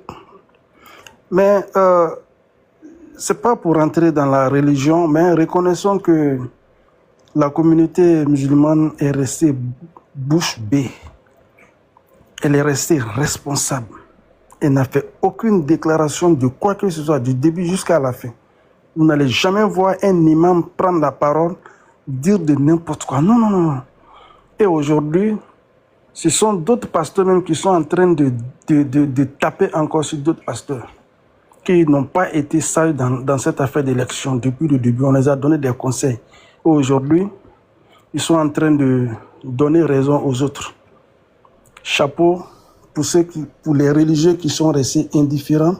Mais c'est pas pour entrer dans la religion, mais reconnaissons que la communauté musulmane est restée bouche bée. Elle est restée responsable. Elle n'a fait aucune déclaration de quoi que ce soit, du début jusqu'à la fin. Vous n'allez jamais voir un imam prendre la parole, dire de n'importe quoi. Non, non, non, non. Et aujourd'hui, ce sont d'autres pasteurs même qui sont en train de taper encore sur d'autres pasteurs qui n'ont pas été sages dans cette affaire d'élection. Depuis le début, on les a donné des conseils. Et aujourd'hui, ils sont en train de donner raison aux autres. Chapeau pour les religieux qui sont restés indifférents,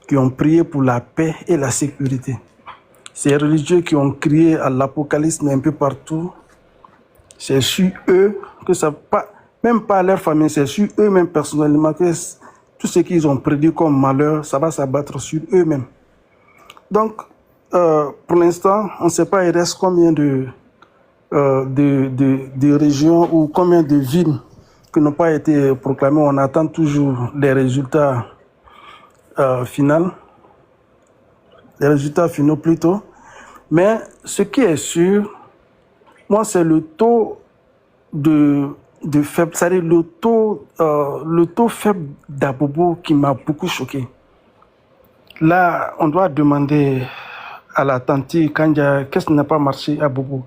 qui ont prié pour la paix et la sécurité. Ces religieux qui ont crié à l'apocalypse un peu partout, c'est sur eux que ça pas, même pas leur famille, c'est sur eux-mêmes personnellement que tout ce qu'ils ont prédit comme malheur, ça va s'abattre sur eux-mêmes. Donc, pour l'instant, on ne sait pas il reste combien de régions ou combien de villes qui n'ont pas été proclamées. On attend toujours les résultats finaux. Les résultats finaux plutôt. Mais ce qui est sûr, moi, c'est le taux de faible, c'est-à-dire le taux faible d'Abobo qui m'a beaucoup choqué. Là, on doit demander à la tante qu'est-ce qui n'a pas marché à Bobo.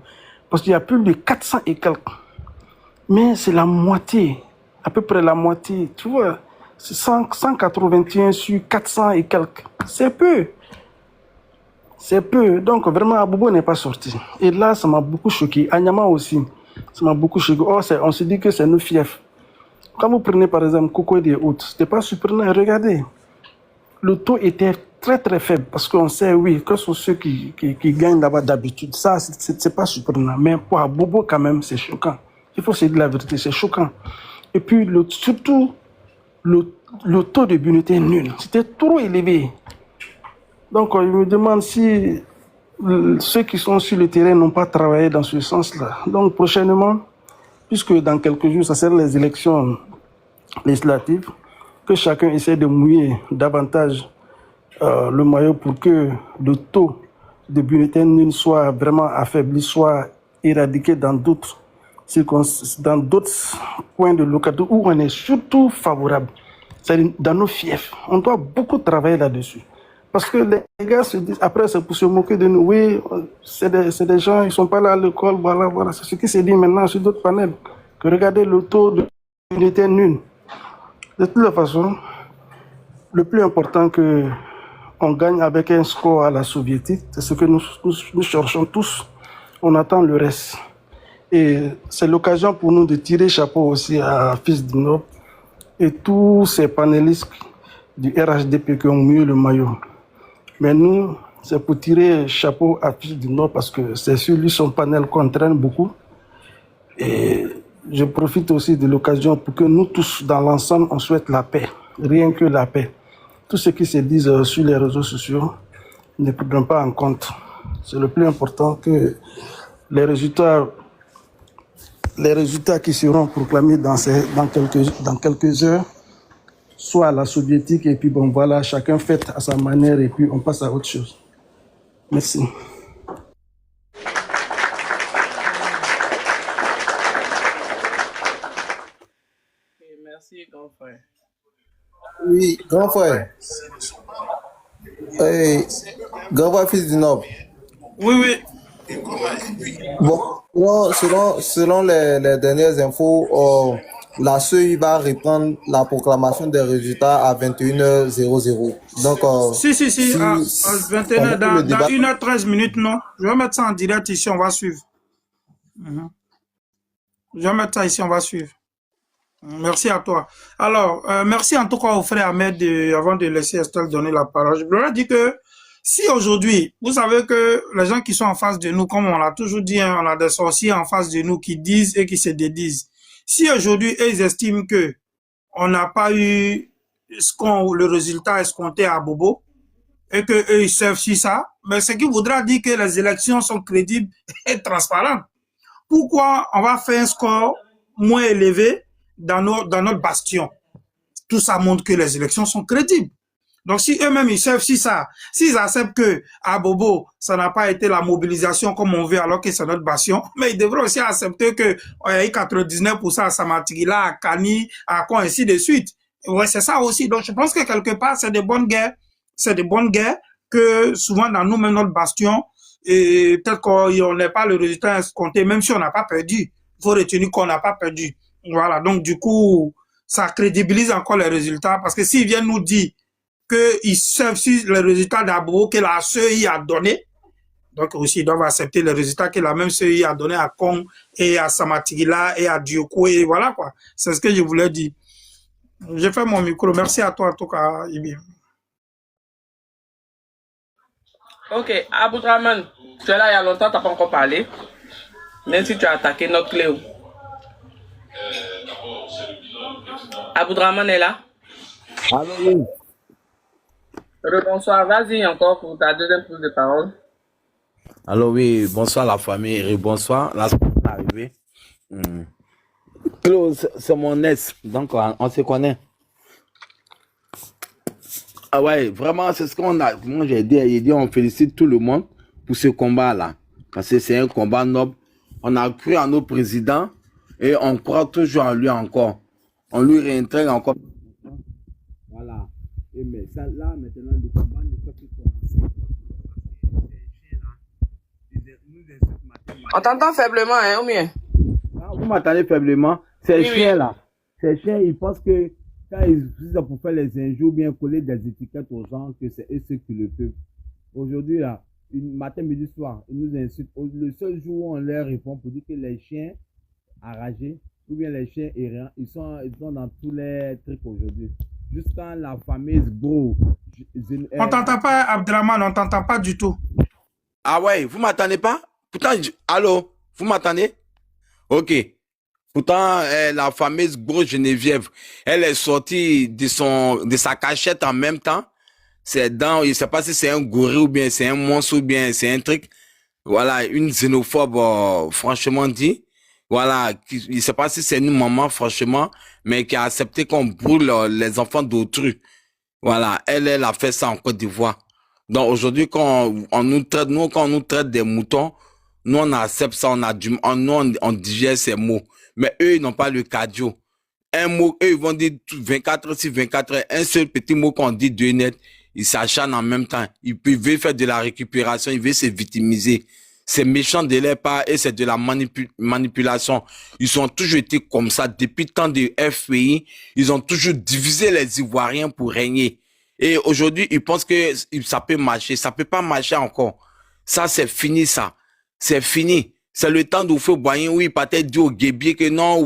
Parce qu'il y a plus de 400 et quelques. Mais c'est la moitié, à peu près la moitié. Tu vois, c'est 181 sur 400 et quelques. C'est peu. C'est peu. Donc, vraiment, Abobo n'est pas sorti. Et là, ça m'a beaucoup choqué. Anyama aussi, ça m'a beaucoup choqué. Oh, on se dit que c'est nos fiefs. Quand vous prenez, par exemple, Kokoé des Hautes, c'était pas surprenant. Regardez, le taux était très, très faible. Parce qu'on sait, oui, que ce sont ceux qui gagnent là-bas d'habitude. Ça, c'est pas surprenant. Mais pour Abobo, quand même, c'est choquant. Il faut se dire la vérité, c'est choquant. Et puis, surtout, le taux de but était nul. C'était trop élevé. Donc, je me demande si ceux qui sont sur le terrain n'ont pas travaillé dans ce sens-là. Donc, prochainement, puisque dans quelques jours, ça sera les élections législatives, que chacun essaie de mouiller davantage le maillot pour que le taux de bulletins nuls soit vraiment affaibli, soit éradiqué dans d'autres points de localité où on est surtout favorable. C'est-à-dire dans nos fiefs. On doit beaucoup travailler là-dessus. Parce que les gars se disent, après c'est pour se moquer de nous, oui, c'est des gens, ils ne sont pas là à l'école, voilà. C'est ce qui se dit maintenant sur d'autres panels. Que regardez le taux de bulletins nuls. De toute façon, le plus important que on gagne avec un score à la soviétique, c'est ce que nous cherchons tous. On attend le reste. Et c'est l'occasion pour nous de tirer chapeau aussi à Fils du Nord et tous ces panélistes du RHDP qui ont mouillé le maillot. Mais nous, c'est pour tirer chapeau à Fils du Nord parce que c'est sur lui son panel qu'on traîne beaucoup. Et je profite aussi de l'occasion pour que nous tous, dans l'ensemble, on souhaite la paix. Rien que la paix. Tout ce qui se dit sur les réseaux sociaux ne prendront pas en compte. C'est le plus important que les résultats qui seront proclamés dans quelques heures soient à la soviétique et puis bon voilà, chacun fait à sa manière et puis on passe à autre chose. Merci. Merci, grand frère. Oui, grand frère. Hey, grand frère Fils du Nord. Oui. Bon, selon les dernières infos, la CEI va reprendre la proclamation des résultats à 21h00. Donc, si, à 21h, dans 1h13 minutes, non. Je vais mettre ça en direct ici, on va suivre. Je vais mettre ça ici, on va suivre. Merci à toi. Alors, merci en tout cas au frère Ahmed, avant de laisser Estelle donner la parole. Je voudrais dire que si aujourd'hui, vous savez que les gens qui sont en face de nous, comme on l'a toujours dit, hein, on a des sorciers en face de nous qui disent et qui se dédisent. Si aujourd'hui, ils estiment que on n'a pas eu le résultat escompté à Bobo, et qu'eux, ils servent sur ça, mais ce qui voudra dire que les élections sont crédibles et transparentes. Pourquoi on va faire un score moins élevé dans notre bastion? Tout ça montre que les élections sont crédibles. Donc, si eux-mêmes, ils servent sur ça, s'ils acceptent que, à Bobo, ça n'a pas été la mobilisation comme on veut alors que c'est notre bastion, mais ils devraient aussi accepter que, il y a eu 99% à Samatigila, à Kani, à quoi, ainsi de suite. Ouais, c'est ça aussi. Donc, je pense que quelque part, c'est des bonnes guerres. C'est des bonnes guerres que souvent dans nous-mêmes, notre bastion, et peut-être qu'on n'est pas le résultat escompté, même si on n'a pas perdu. Il faut retenir qu'on n'a pas perdu. Voilà. Donc, du coup, ça crédibilise encore les résultats parce que s'ils viennent nous dire qu'ils servent sur les résultats d'Abo que la CEI a donné, donc aussi ils doivent accepter les résultats que la même CEI a donné à Kong et à Samatigila et à Dioko et voilà quoi. C'est ce que je voulais dire. J'ai fait mon micro. Merci à toi en tout cas, Ibi. Ok, Aboudraman, tu es là il y a longtemps, tu n'as pas encore parlé. Même si tu as attaqué notre Cléo. Aboudraman est là. Allô, oui. Bonsoir, vas-y encore pour ta deuxième prise de parole. Allô, oui, bonsoir la famille, et bonsoir. La semaine est arrivée. Claude, c'est mon ex, donc on se connaît. Ah ouais, vraiment, c'est ce qu'on a. Moi, j'ai dit, on félicite tout le monde pour ce combat-là. Parce que c'est un combat noble. On a cru en nos présidents et on croit toujours en lui encore. On lui réintègre encore. Voilà. Et mais ça, là, maintenant, le combat ne peut plus commencer. On t'entend faiblement, hein, ou bien? Vous m'entendez faiblement? Ces Oui, chiens oui. là, ces chiens, ils pensent que quand ils utilisent pour faire les injures ou bien coller des étiquettes aux gens, que c'est eux ceux qui le peuvent. Aujourd'hui là, matin, midi, soir, ils nous insultent. Le seul jour où on leur répond pour dire que les chiens enragés ou bien les chiens errants, ils sont dans tous les trucs aujourd'hui. Jusqu'à la fameuse gros. On t'entend pas, Abdraman, on t'entend pas du tout. Ah ouais, vous m'entendez pas? Pourtant, allô, vous m'entendez? Ok. Pourtant, la fameuse grosse Geneviève, elle est sortie de sa cachette en même temps. C'est dans, je sais pas si c'est un gorille ou bien c'est un monstre ou bien c'est un truc. Voilà, une xénophobe, franchement dit. Voilà, je sais pas si c'est une maman, franchement, mais qui a accepté qu'on brûle les enfants d'autrui. Voilà, elle a fait ça en Côte d'Ivoire. Donc aujourd'hui, quand on nous traite des moutons, nous on accepte ça, on digère ces mots. Mais eux, ils n'ont pas le cardio. Un mot, eux, ils vont dire 24 heures sur 24 heures, un seul petit mot qu'on dit deux net, ils s'acharnent en même temps. Ils veulent faire de la récupération, ils veulent se victimiser. C'est méchant de leur part et c'est de la manipulation. Ils ont toujours été comme ça. Depuis tant de FPI, ils ont toujours divisé les Ivoiriens pour régner. Et aujourd'hui, ils pensent que ça peut marcher. Ça peut pas marcher encore. Ça, c'est fini, ça. C'est fini. C'est le temps d'Oufou Boyen où il partait dire aux guébiers que non,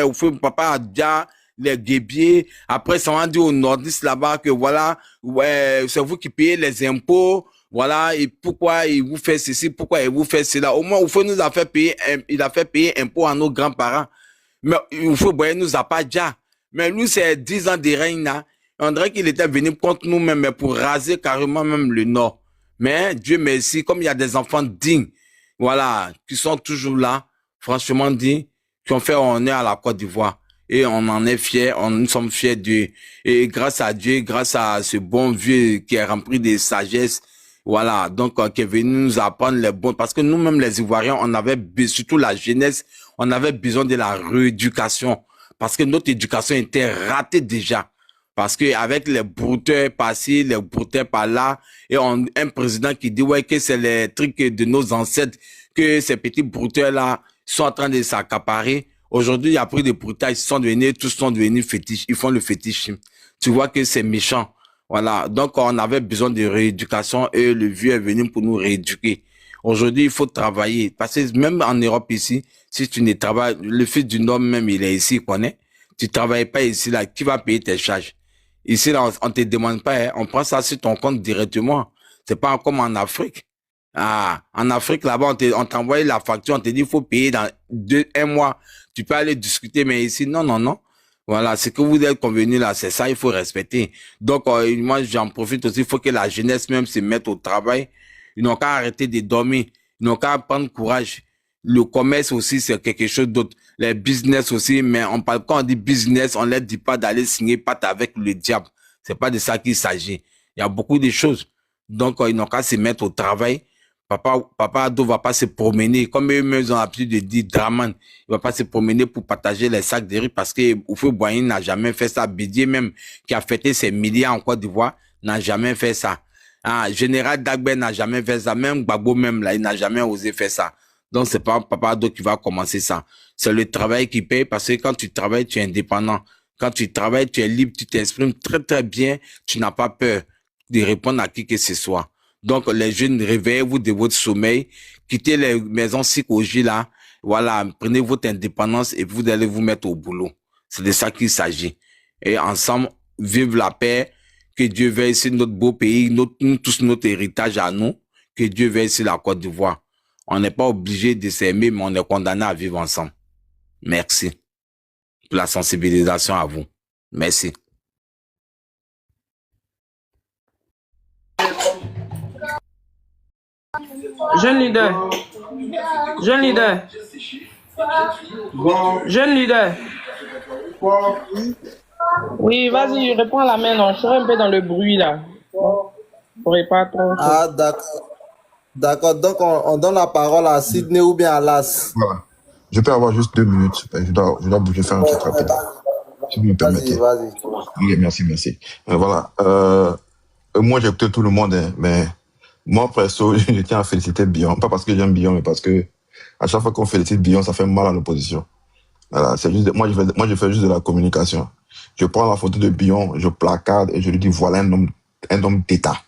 Oufou papa a déjà les guébiers. Après, ça va dire aux nordistes là-bas que voilà, ouais, c'est vous qui payez les impôts. Voilà, et pourquoi il vous fait ceci, pourquoi il vous fait cela. Au moins, Oufou nous a fait payer, il a fait payer impôts à nos grands-parents. Mais Oufou Boyen nous a pas déjà. Mais nous, c'est 10 ans de règne là. On dirait qu'il était venu contre nous-mêmes, mais pour raser carrément même le Nord. Mais Dieu merci, comme il y a des enfants dignes, voilà, qui sont toujours là, franchement dit, qui ont fait honneur à la Côte d'Ivoire. Et on en est fiers, nous sommes fiers de, et grâce à Dieu, grâce à ce bon vieux qui est rempli de sagesse, voilà, donc qui est venu nous apprendre les bons, parce que nous-mêmes les Ivoiriens, on avait, surtout la jeunesse, on avait besoin de la rééducation, parce que notre éducation était ratée déjà. Parce que avec les brouteurs par-ci, les brouteurs par-là, et un président qui dit ouais que c'est les trucs de nos ancêtres, que ces petits brouteurs-là sont en train de s'accaparer. Aujourd'hui, il y a pris des brouteurs, tous sont devenus fétiches, ils font le fétichisme. Tu vois que c'est méchant. Voilà. Donc, on avait besoin de rééducation et le vieux est venu pour nous rééduquer. Aujourd'hui, il faut travailler. Parce que même en Europe ici, si tu ne travailles, le fils du Nord même, il est ici, il connaît. Tu travailles pas ici, là, qui va payer tes charges? Ici, là, on te demande pas, hein, on prend ça sur ton compte directement. C'est pas comme en Afrique. Ah, en Afrique, là-bas, on t'envoie la facture, on te dit, il faut payer dans un mois. Tu peux aller discuter, mais ici, non. Voilà, ce que vous êtes convenu là, c'est ça, il faut respecter. Donc, moi, j'en profite aussi, il faut que la jeunesse même se mette au travail. Ils n'ont qu'à arrêter de dormir. Ils n'ont qu'à prendre courage. Le commerce aussi, c'est quelque chose d'autre. Les business aussi, mais quand on dit business, on ne leur dit pas d'aller signer pacte avec le diable. C'est pas de ça qu'il s'agit. Il y a beaucoup de choses. Donc, ils n'ont qu'à se mettre au travail. Papa Ado va pas se promener, comme eux-mêmes ont l'habitude de dire, Draman, il va pas se promener pour partager les sacs de riz parce que Oufou Boigny n'a jamais fait ça. Bédier même, qui a fêté ses milliards en Côte d'Ivoire, n'a jamais fait ça. Général Dagbe n'a jamais fait ça. Même Gbagbo même, là, il n'a jamais osé faire ça. Donc, c'est pas Papa Ado qui va commencer ça. C'est le travail qui paye parce que quand tu travailles, tu es indépendant. Quand tu travailles, tu es libre, tu t'exprimes très, très bien. Tu n'as pas peur de répondre à qui que ce soit. Donc, les jeunes, réveillez-vous de votre sommeil, quittez les maisons psychologiques là, voilà, prenez votre indépendance et vous allez vous mettre au boulot. C'est de ça qu'il s'agit. Et ensemble, vive la paix, que Dieu veille sur notre beau pays, nous tous notre héritage à nous, que Dieu veille sur la Côte d'Ivoire. On n'est pas obligé de s'aimer, mais on est condamné à vivre ensemble. Merci pour la sensibilisation à vous. Merci. Jeune leader. Jeune leader. Jeune leader. Oui, vas-y, reprends la main. Non, je serai un peu dans le bruit là. Faudrait pas trop. Ah, d'accord. D'accord, donc on donne la parole à Sydney ou bien à Las. Voilà. Je peux avoir juste 2 minutes. Je dois bouger faire un truc rapide. Si vous me permettez. Vas-y. Oui, merci. Voilà. Moi, j'ai écouté tout le monde, hein, mais moi, perso, je tiens à féliciter Bion. Pas parce que j'aime Bion, mais parce que à chaque fois qu'on félicite Bion, ça fait mal à l'opposition. Voilà, c'est juste, moi, je fais juste de la communication. Je prends la photo de Bion, je placarde et je lui dis, voilà un homme d'État.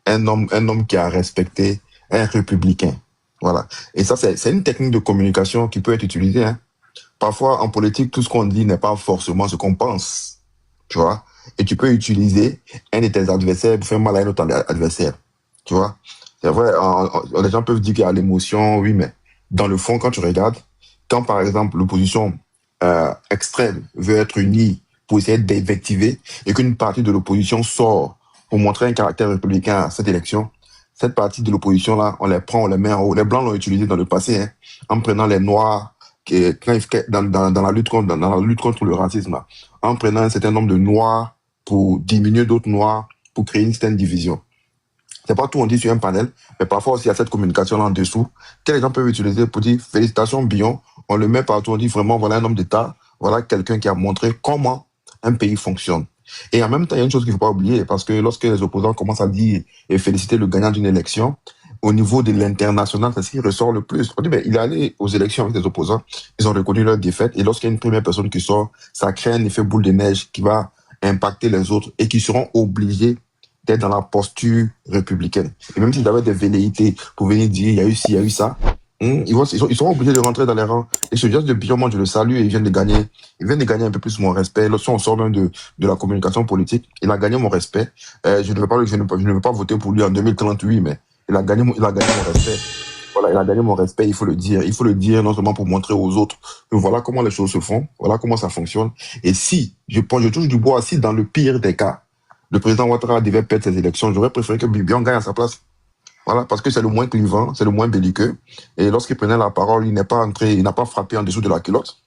Un homme qui a respecté, un républicain. Voilà. Et ça, c'est une technique de communication qui peut être utilisée, hein. Parfois, en politique, tout ce qu'on dit n'est pas forcément ce qu'on pense. Tu vois? Et tu peux utiliser un de tes adversaires pour faire mal à un autre adversaire. Tu vois? C'est vrai, les gens peuvent dire qu'il y a l'émotion, oui, mais dans le fond, quand tu regardes, quand par exemple l'opposition extrême veut être unie pour essayer d'invectiver et qu'une partie de l'opposition sort pour montrer un caractère républicain à cette élection, cette partie de l'opposition-là, on les prend, on les met en haut. Les Blancs l'ont utilisé dans le passé, hein, en prenant les Noirs dans la lutte contre le racisme, là, en prenant un certain nombre de Noirs pour diminuer d'autres Noirs, pour créer une certaine division. C'est pas tout on dit sur un panel, mais parfois aussi il y a cette communication-là en dessous que les gens peuvent utiliser pour dire félicitations Bion, on le met partout, on dit vraiment voilà un homme d'État, voilà quelqu'un qui a montré comment un pays fonctionne. Et en même temps, il y a une chose qu'il ne faut pas oublier, parce que lorsque les opposants commencent à dire et féliciter le gagnant d'une élection, au niveau de l'international, c'est ce qui ressort le plus. On dit, ben, il est allé aux élections avec des opposants, ils ont reconnu leur défaite, et lorsqu'il y a une première personne qui sort, ça crée un effet boule de neige qui va impacter les autres et qui seront obligés d'être dans la posture républicaine. Et même s'ils avaient des velléités pour venir dire, il y a eu ci, il y a eu ça, ils seront obligés de rentrer dans les rangs. Et ce geste de Bion, moi, je le salue et il vient de gagner un peu plus mon respect. Lorsqu'on sort même de la communication politique, il a gagné mon respect. Je ne veux pas voter pour lui en 2038, mais il a gagné mon respect. Voilà, il a gagné mon respect, il faut le dire. Il faut le dire non seulement pour montrer aux autres que voilà comment les choses se font, voilà comment ça fonctionne. Et si, je touche du bois, si dans le pire des cas, le président Ouattara devait perdre ses élections, j'aurais préféré que Bion gagne à sa place. Voilà, parce que c'est le moins clivant, c'est le moins belliqueux. Et lorsqu'il prenait la parole, il n'a pas frappé en dessous de la culotte,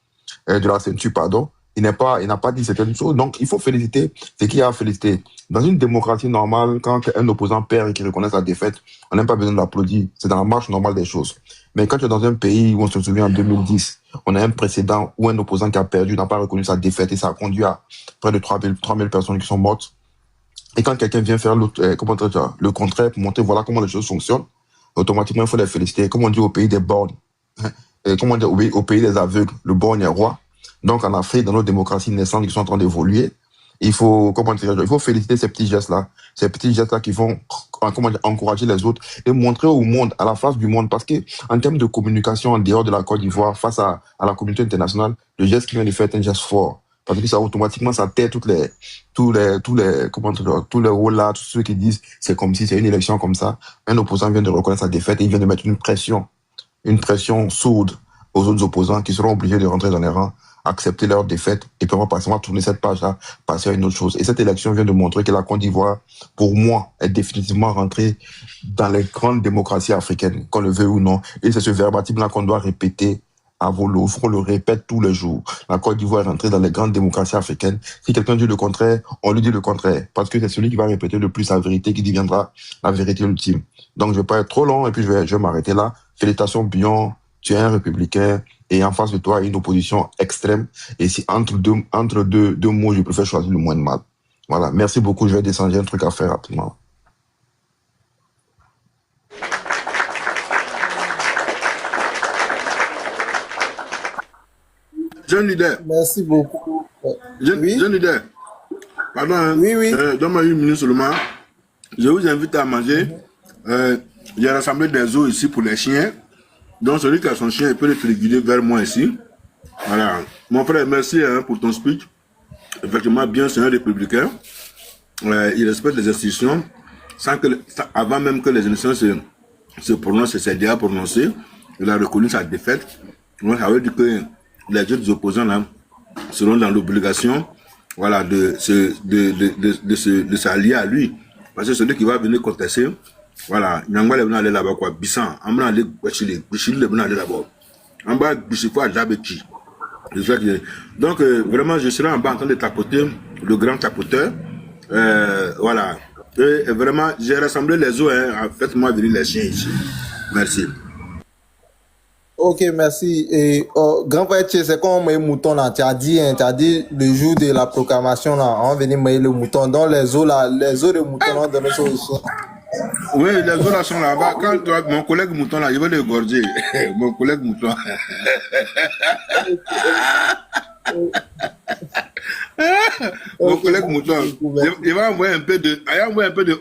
de la ceinture, pardon. Il n'a pas dit certaines choses. Donc, il faut féliciter ce qu'il y a à féliciter. Dans une démocratie normale, quand un opposant perd et qu'il reconnaît sa défaite, on n'a pas besoin d'applaudir. C'est dans la marche normale des choses. Mais quand tu es dans un pays où on se souvient en 2010, on a un précédent où un opposant qui a perdu n'a pas reconnu sa défaite et ça a conduit à près de 3000 personnes qui sont mortes. Et quand quelqu'un vient faire le contraire pour montrer voilà comment les choses fonctionnent, automatiquement, il faut les féliciter. Comme on dit au pays des bornes, comme on dit au pays des aveugles, le borgne est roi. Donc, en Afrique, dans nos démocraties naissantes qui sont en train d'évoluer, il faut féliciter ces petits gestes-là qui vont encourager les autres et montrer au monde, à la face du monde, parce que en termes de communication en dehors de la Côte d'Ivoire, face à la communauté internationale, le geste qui vient de faire est un geste fort. Parce que ça, automatiquement, ça tait tous les rôles là, tous ceux qui disent c'est comme si c'est une élection comme ça. Un opposant vient de reconnaître sa défaite et il vient de mettre une pression sourde aux autres opposants qui seront obligés de rentrer dans les rangs accepter leur défaite et puis on va tourner cette page-là, passer à une autre chose. Et cette élection vient de montrer que la Côte d'Ivoire, pour moi, est définitivement rentrée dans les grandes démocraties africaines, qu'on le veuille ou non. Et c'est ce verbatim-là qu'on doit répéter à volo. Il faut qu'on le répète tous les jours. La Côte d'Ivoire est rentrée dans les grandes démocraties africaines. Si quelqu'un dit le contraire, on lui dit le contraire. Parce que c'est celui qui va répéter le plus la vérité qui deviendra la vérité ultime. Donc, je vais pas être trop long et puis je vais m'arrêter là. Félicitations, Bion. Tu es un républicain et en face de toi, une opposition extrême. Et si entre deux mots, je préfère choisir le moins de mal. Voilà. Merci beaucoup. Je vais descendre. J'ai un truc à faire rapidement. Jeune leader. Merci beaucoup. Jeune leader. Pardon, hein. Oui. Donne-moi 1 minute seulement. Je vous invite à manger. J'ai rassemblé des os ici pour les chiens. Donc, celui qui a son chien, il peut le téléguider vers moi ici. Voilà. Mon frère, merci hein, pour ton speech. Effectivement, bien, c'est un républicain. Il respecte les institutions. Avant même que les institutions se prononcent, c'est déjà prononcé. Il a reconnu sa défaite. Donc, ça veut dire que les autres opposants là, seront dans l'obligation voilà, de s'allier à lui. Parce que celui qui va venir contester, voilà, il va aller là-bas, quoi, Bissan, on va aller là-bas. On va aller donc, vraiment, je serai en bas en train de tapoter, le grand tapoteur. Voilà. Et vraiment, j'ai rassemblé les os, hein, faites-moi venir les chiens ici. Merci. Ok, merci. Et grand frère, c'est comme le mouton là. Tu as dit le jour de la proclamation là, on va venir mailler le mouton. Donc les os de mouton là, donner ça aussi. Oui, les os là sont là-bas. Quand mon collègue mouton là, je vais le gorger. Mon collègue mouton. Mon collègue mouton, il va envoyer un peu de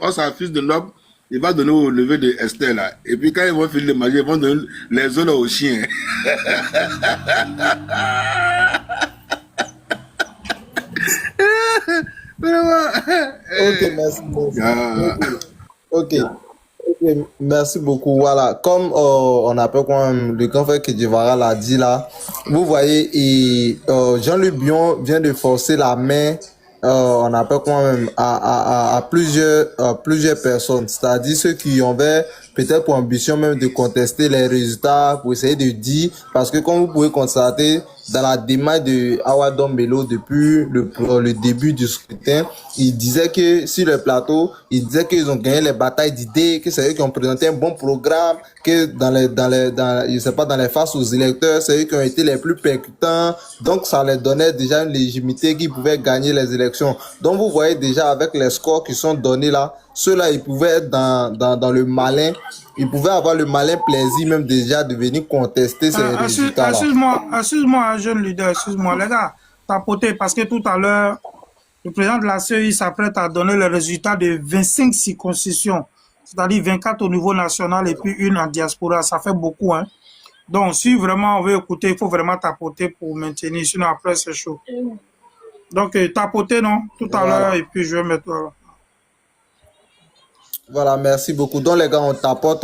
os à fils de noble. Il va donner au lever de Esther là. Et puis quand ils vont finir de manger, ils vont donner les os là aux chiens. Ok, merci beaucoup. Ok, merci beaucoup. Voilà, comme on appelle quand même le grand frère Kedjivara l'a dit là, vous voyez, et Jean-Luc Bion vient de forcer la main. On appelle quand même à plusieurs personnes, c'est-à-dire ceux qui avaient peut-être pour ambition même de contester les résultats, pour essayer de dire, parce que comme vous pouvez constater, dans la démarche de Awa Dombello depuis le début du scrutin, il disait que sur le plateau, il disait qu'ils ont gagné les batailles d'idées, que c'est eux qui ont présenté un bon programme, que dans les faces aux électeurs, c'est eux qui ont été les plus percutants. Donc, ça leur donnait déjà une légitimité qui pouvaient gagner les élections. Donc, vous voyez déjà avec les scores qui sont donnés là, ceux-là, ils pouvaient être dans le malin. Ils pouvaient avoir le malin plaisir même déjà de venir contester ces résultats-là. Excuse-moi, jeune leader, excuse-moi, les gars, tapoter, parce que tout à l'heure, le président de la CEI s'apprête à donner les résultats de 25 circoncisions, c'est-à-dire 24 au niveau national et puis une en diaspora. Ça fait beaucoup, hein. Donc, si vraiment on veut écouter, il faut vraiment tapoter pour maintenir, sinon après c'est chaud. Donc, tapoter, non, tout à l'heure, et puis je vais mettre... Voilà, merci beaucoup. Donc les gars, on tapote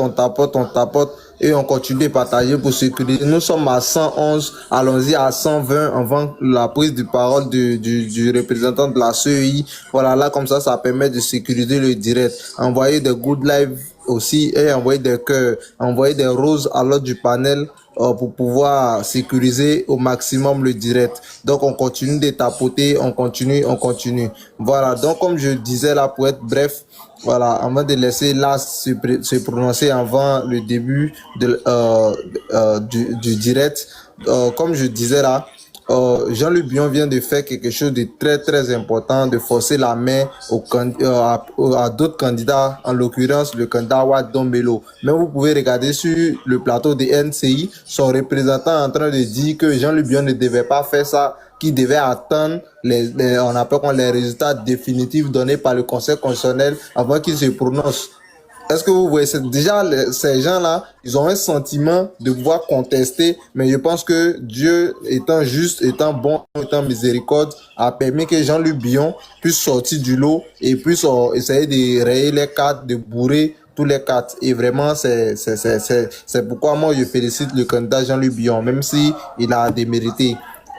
et on continue de partager pour sécuriser. Nous sommes à 111, allons-y à 120 avant la prise de parole du représentant de la CEI. Voilà, là comme ça permet de sécuriser le direct. Envoyer des good live aussi et envoyer des cœurs, envoyer des roses à l'autre du panel pour pouvoir sécuriser au maximum le direct. Donc on continue de tapoter, on continue. Voilà, donc comme je disais là, pour être bref, voilà, avant de laisser là se prononcer avant le début du direct, comme je disais là, Jean-Luc Bion vient de faire quelque chose de très très important, de forcer la main à d'autres candidats, en l'occurrence le candidat Awa Dombello. Mais vous pouvez regarder sur le plateau de NCI, son représentant en train de dire que Jean-Luc Bion ne devait pas faire ça, qu'il devait attendre on appelle les résultats définitifs donnés par le Conseil constitutionnel avant qu'il se prononce. Est-ce que vous voyez, déjà ces gens-là, ils ont un sentiment de pouvoir contester, mais je pense que Dieu, étant juste, étant bon, étant miséricorde, a permis que Jean-Luc Bion puisse sortir du lot et puisse essayer de rayer les cartes, de bourrer tous les cartes. Et vraiment, c'est pourquoi moi je félicite le candidat Jean-Luc Bion, même si il a démérité.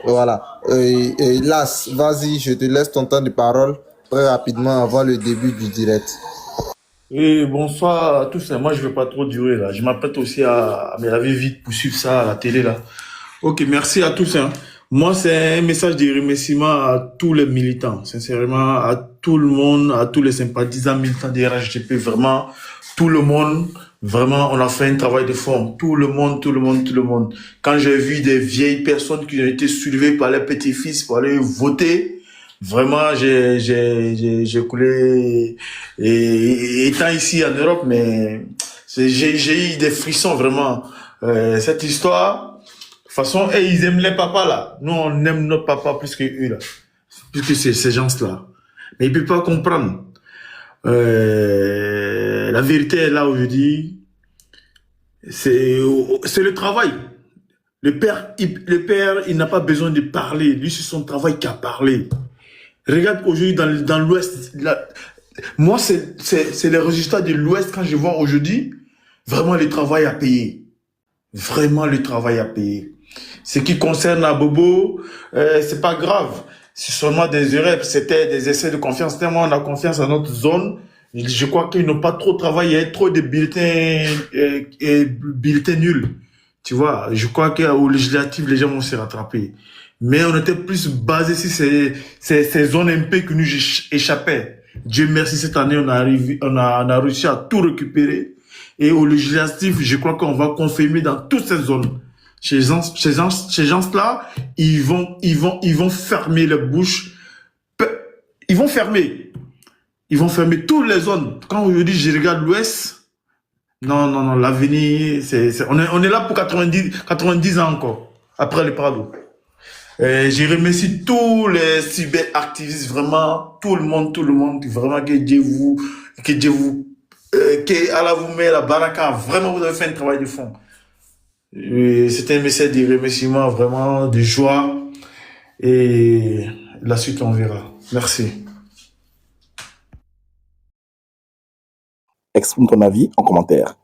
Voilà. Las, vas-y, je te laisse ton temps de parole très rapidement avant le début du direct. Et bonsoir à tous. Moi, je ne vais pas trop durer là. Je m'apprête aussi à me laver vite pour suivre ça à la télé là. Ok, merci à tous. Moi, c'est un message de remerciement à tous les militants, sincèrement, à tout le monde, à tous les sympathisants militants des RHDP, vraiment, tout le monde, vraiment, on a fait un travail de fond. Tout le monde, tout le monde, tout le monde. Quand j'ai vu des vieilles personnes qui ont été soulevées par les petits-fils pour aller voter, vraiment, j'ai coulé, et étant ici en Europe, mais j'ai eu des frissons, vraiment. Cette histoire, de toute façon, ils aiment les papas là. Nous, on aime nos papas plus que eux là. Plus que ces gens-là. Mais ils ne peuvent pas comprendre. La vérité est là aujourd'hui. C'est le travail. Le père, il n'a pas besoin de parler. Lui, c'est son travail qui a parlé. Regarde aujourd'hui dans l'Ouest. Moi, c'est les résultats de l'Ouest quand je vois aujourd'hui. Vraiment, le travail à payer. Vraiment, le travail à payer. Ce qui concerne Abobo, c'est pas grave. C'est seulement des erreurs. C'était des essais de confiance. Tellement on a confiance en notre zone. Je crois qu'ils n'ont pas trop travaillé. Il y a trop de bulletins nuls. Tu vois, je crois qu'au législatif, les gens vont se rattraper. Mais on était plus basé sur ces zones MP que nous échappaient. Dieu merci, cette année, on a réussi à tout récupérer. Et au législatif, je crois qu'on va confirmer dans toutes ces zones. Ces gens-là, ils vont fermer les bouches. Ils vont fermer toutes les zones. Quand aujourd'hui je regarde l'Ouest, non, l'avenir, on est là pour 90 ans encore, après le Prado. Je remercie tous les cyberactivistes, vraiment, tout le monde, vraiment, que Dieu vous, que Allah vous met la baraka. Vraiment, vous avez fait un travail de fond. C'était un message de remerciement, vraiment, de joie. Et la suite, on verra. Merci. Exprime ton avis en commentaire.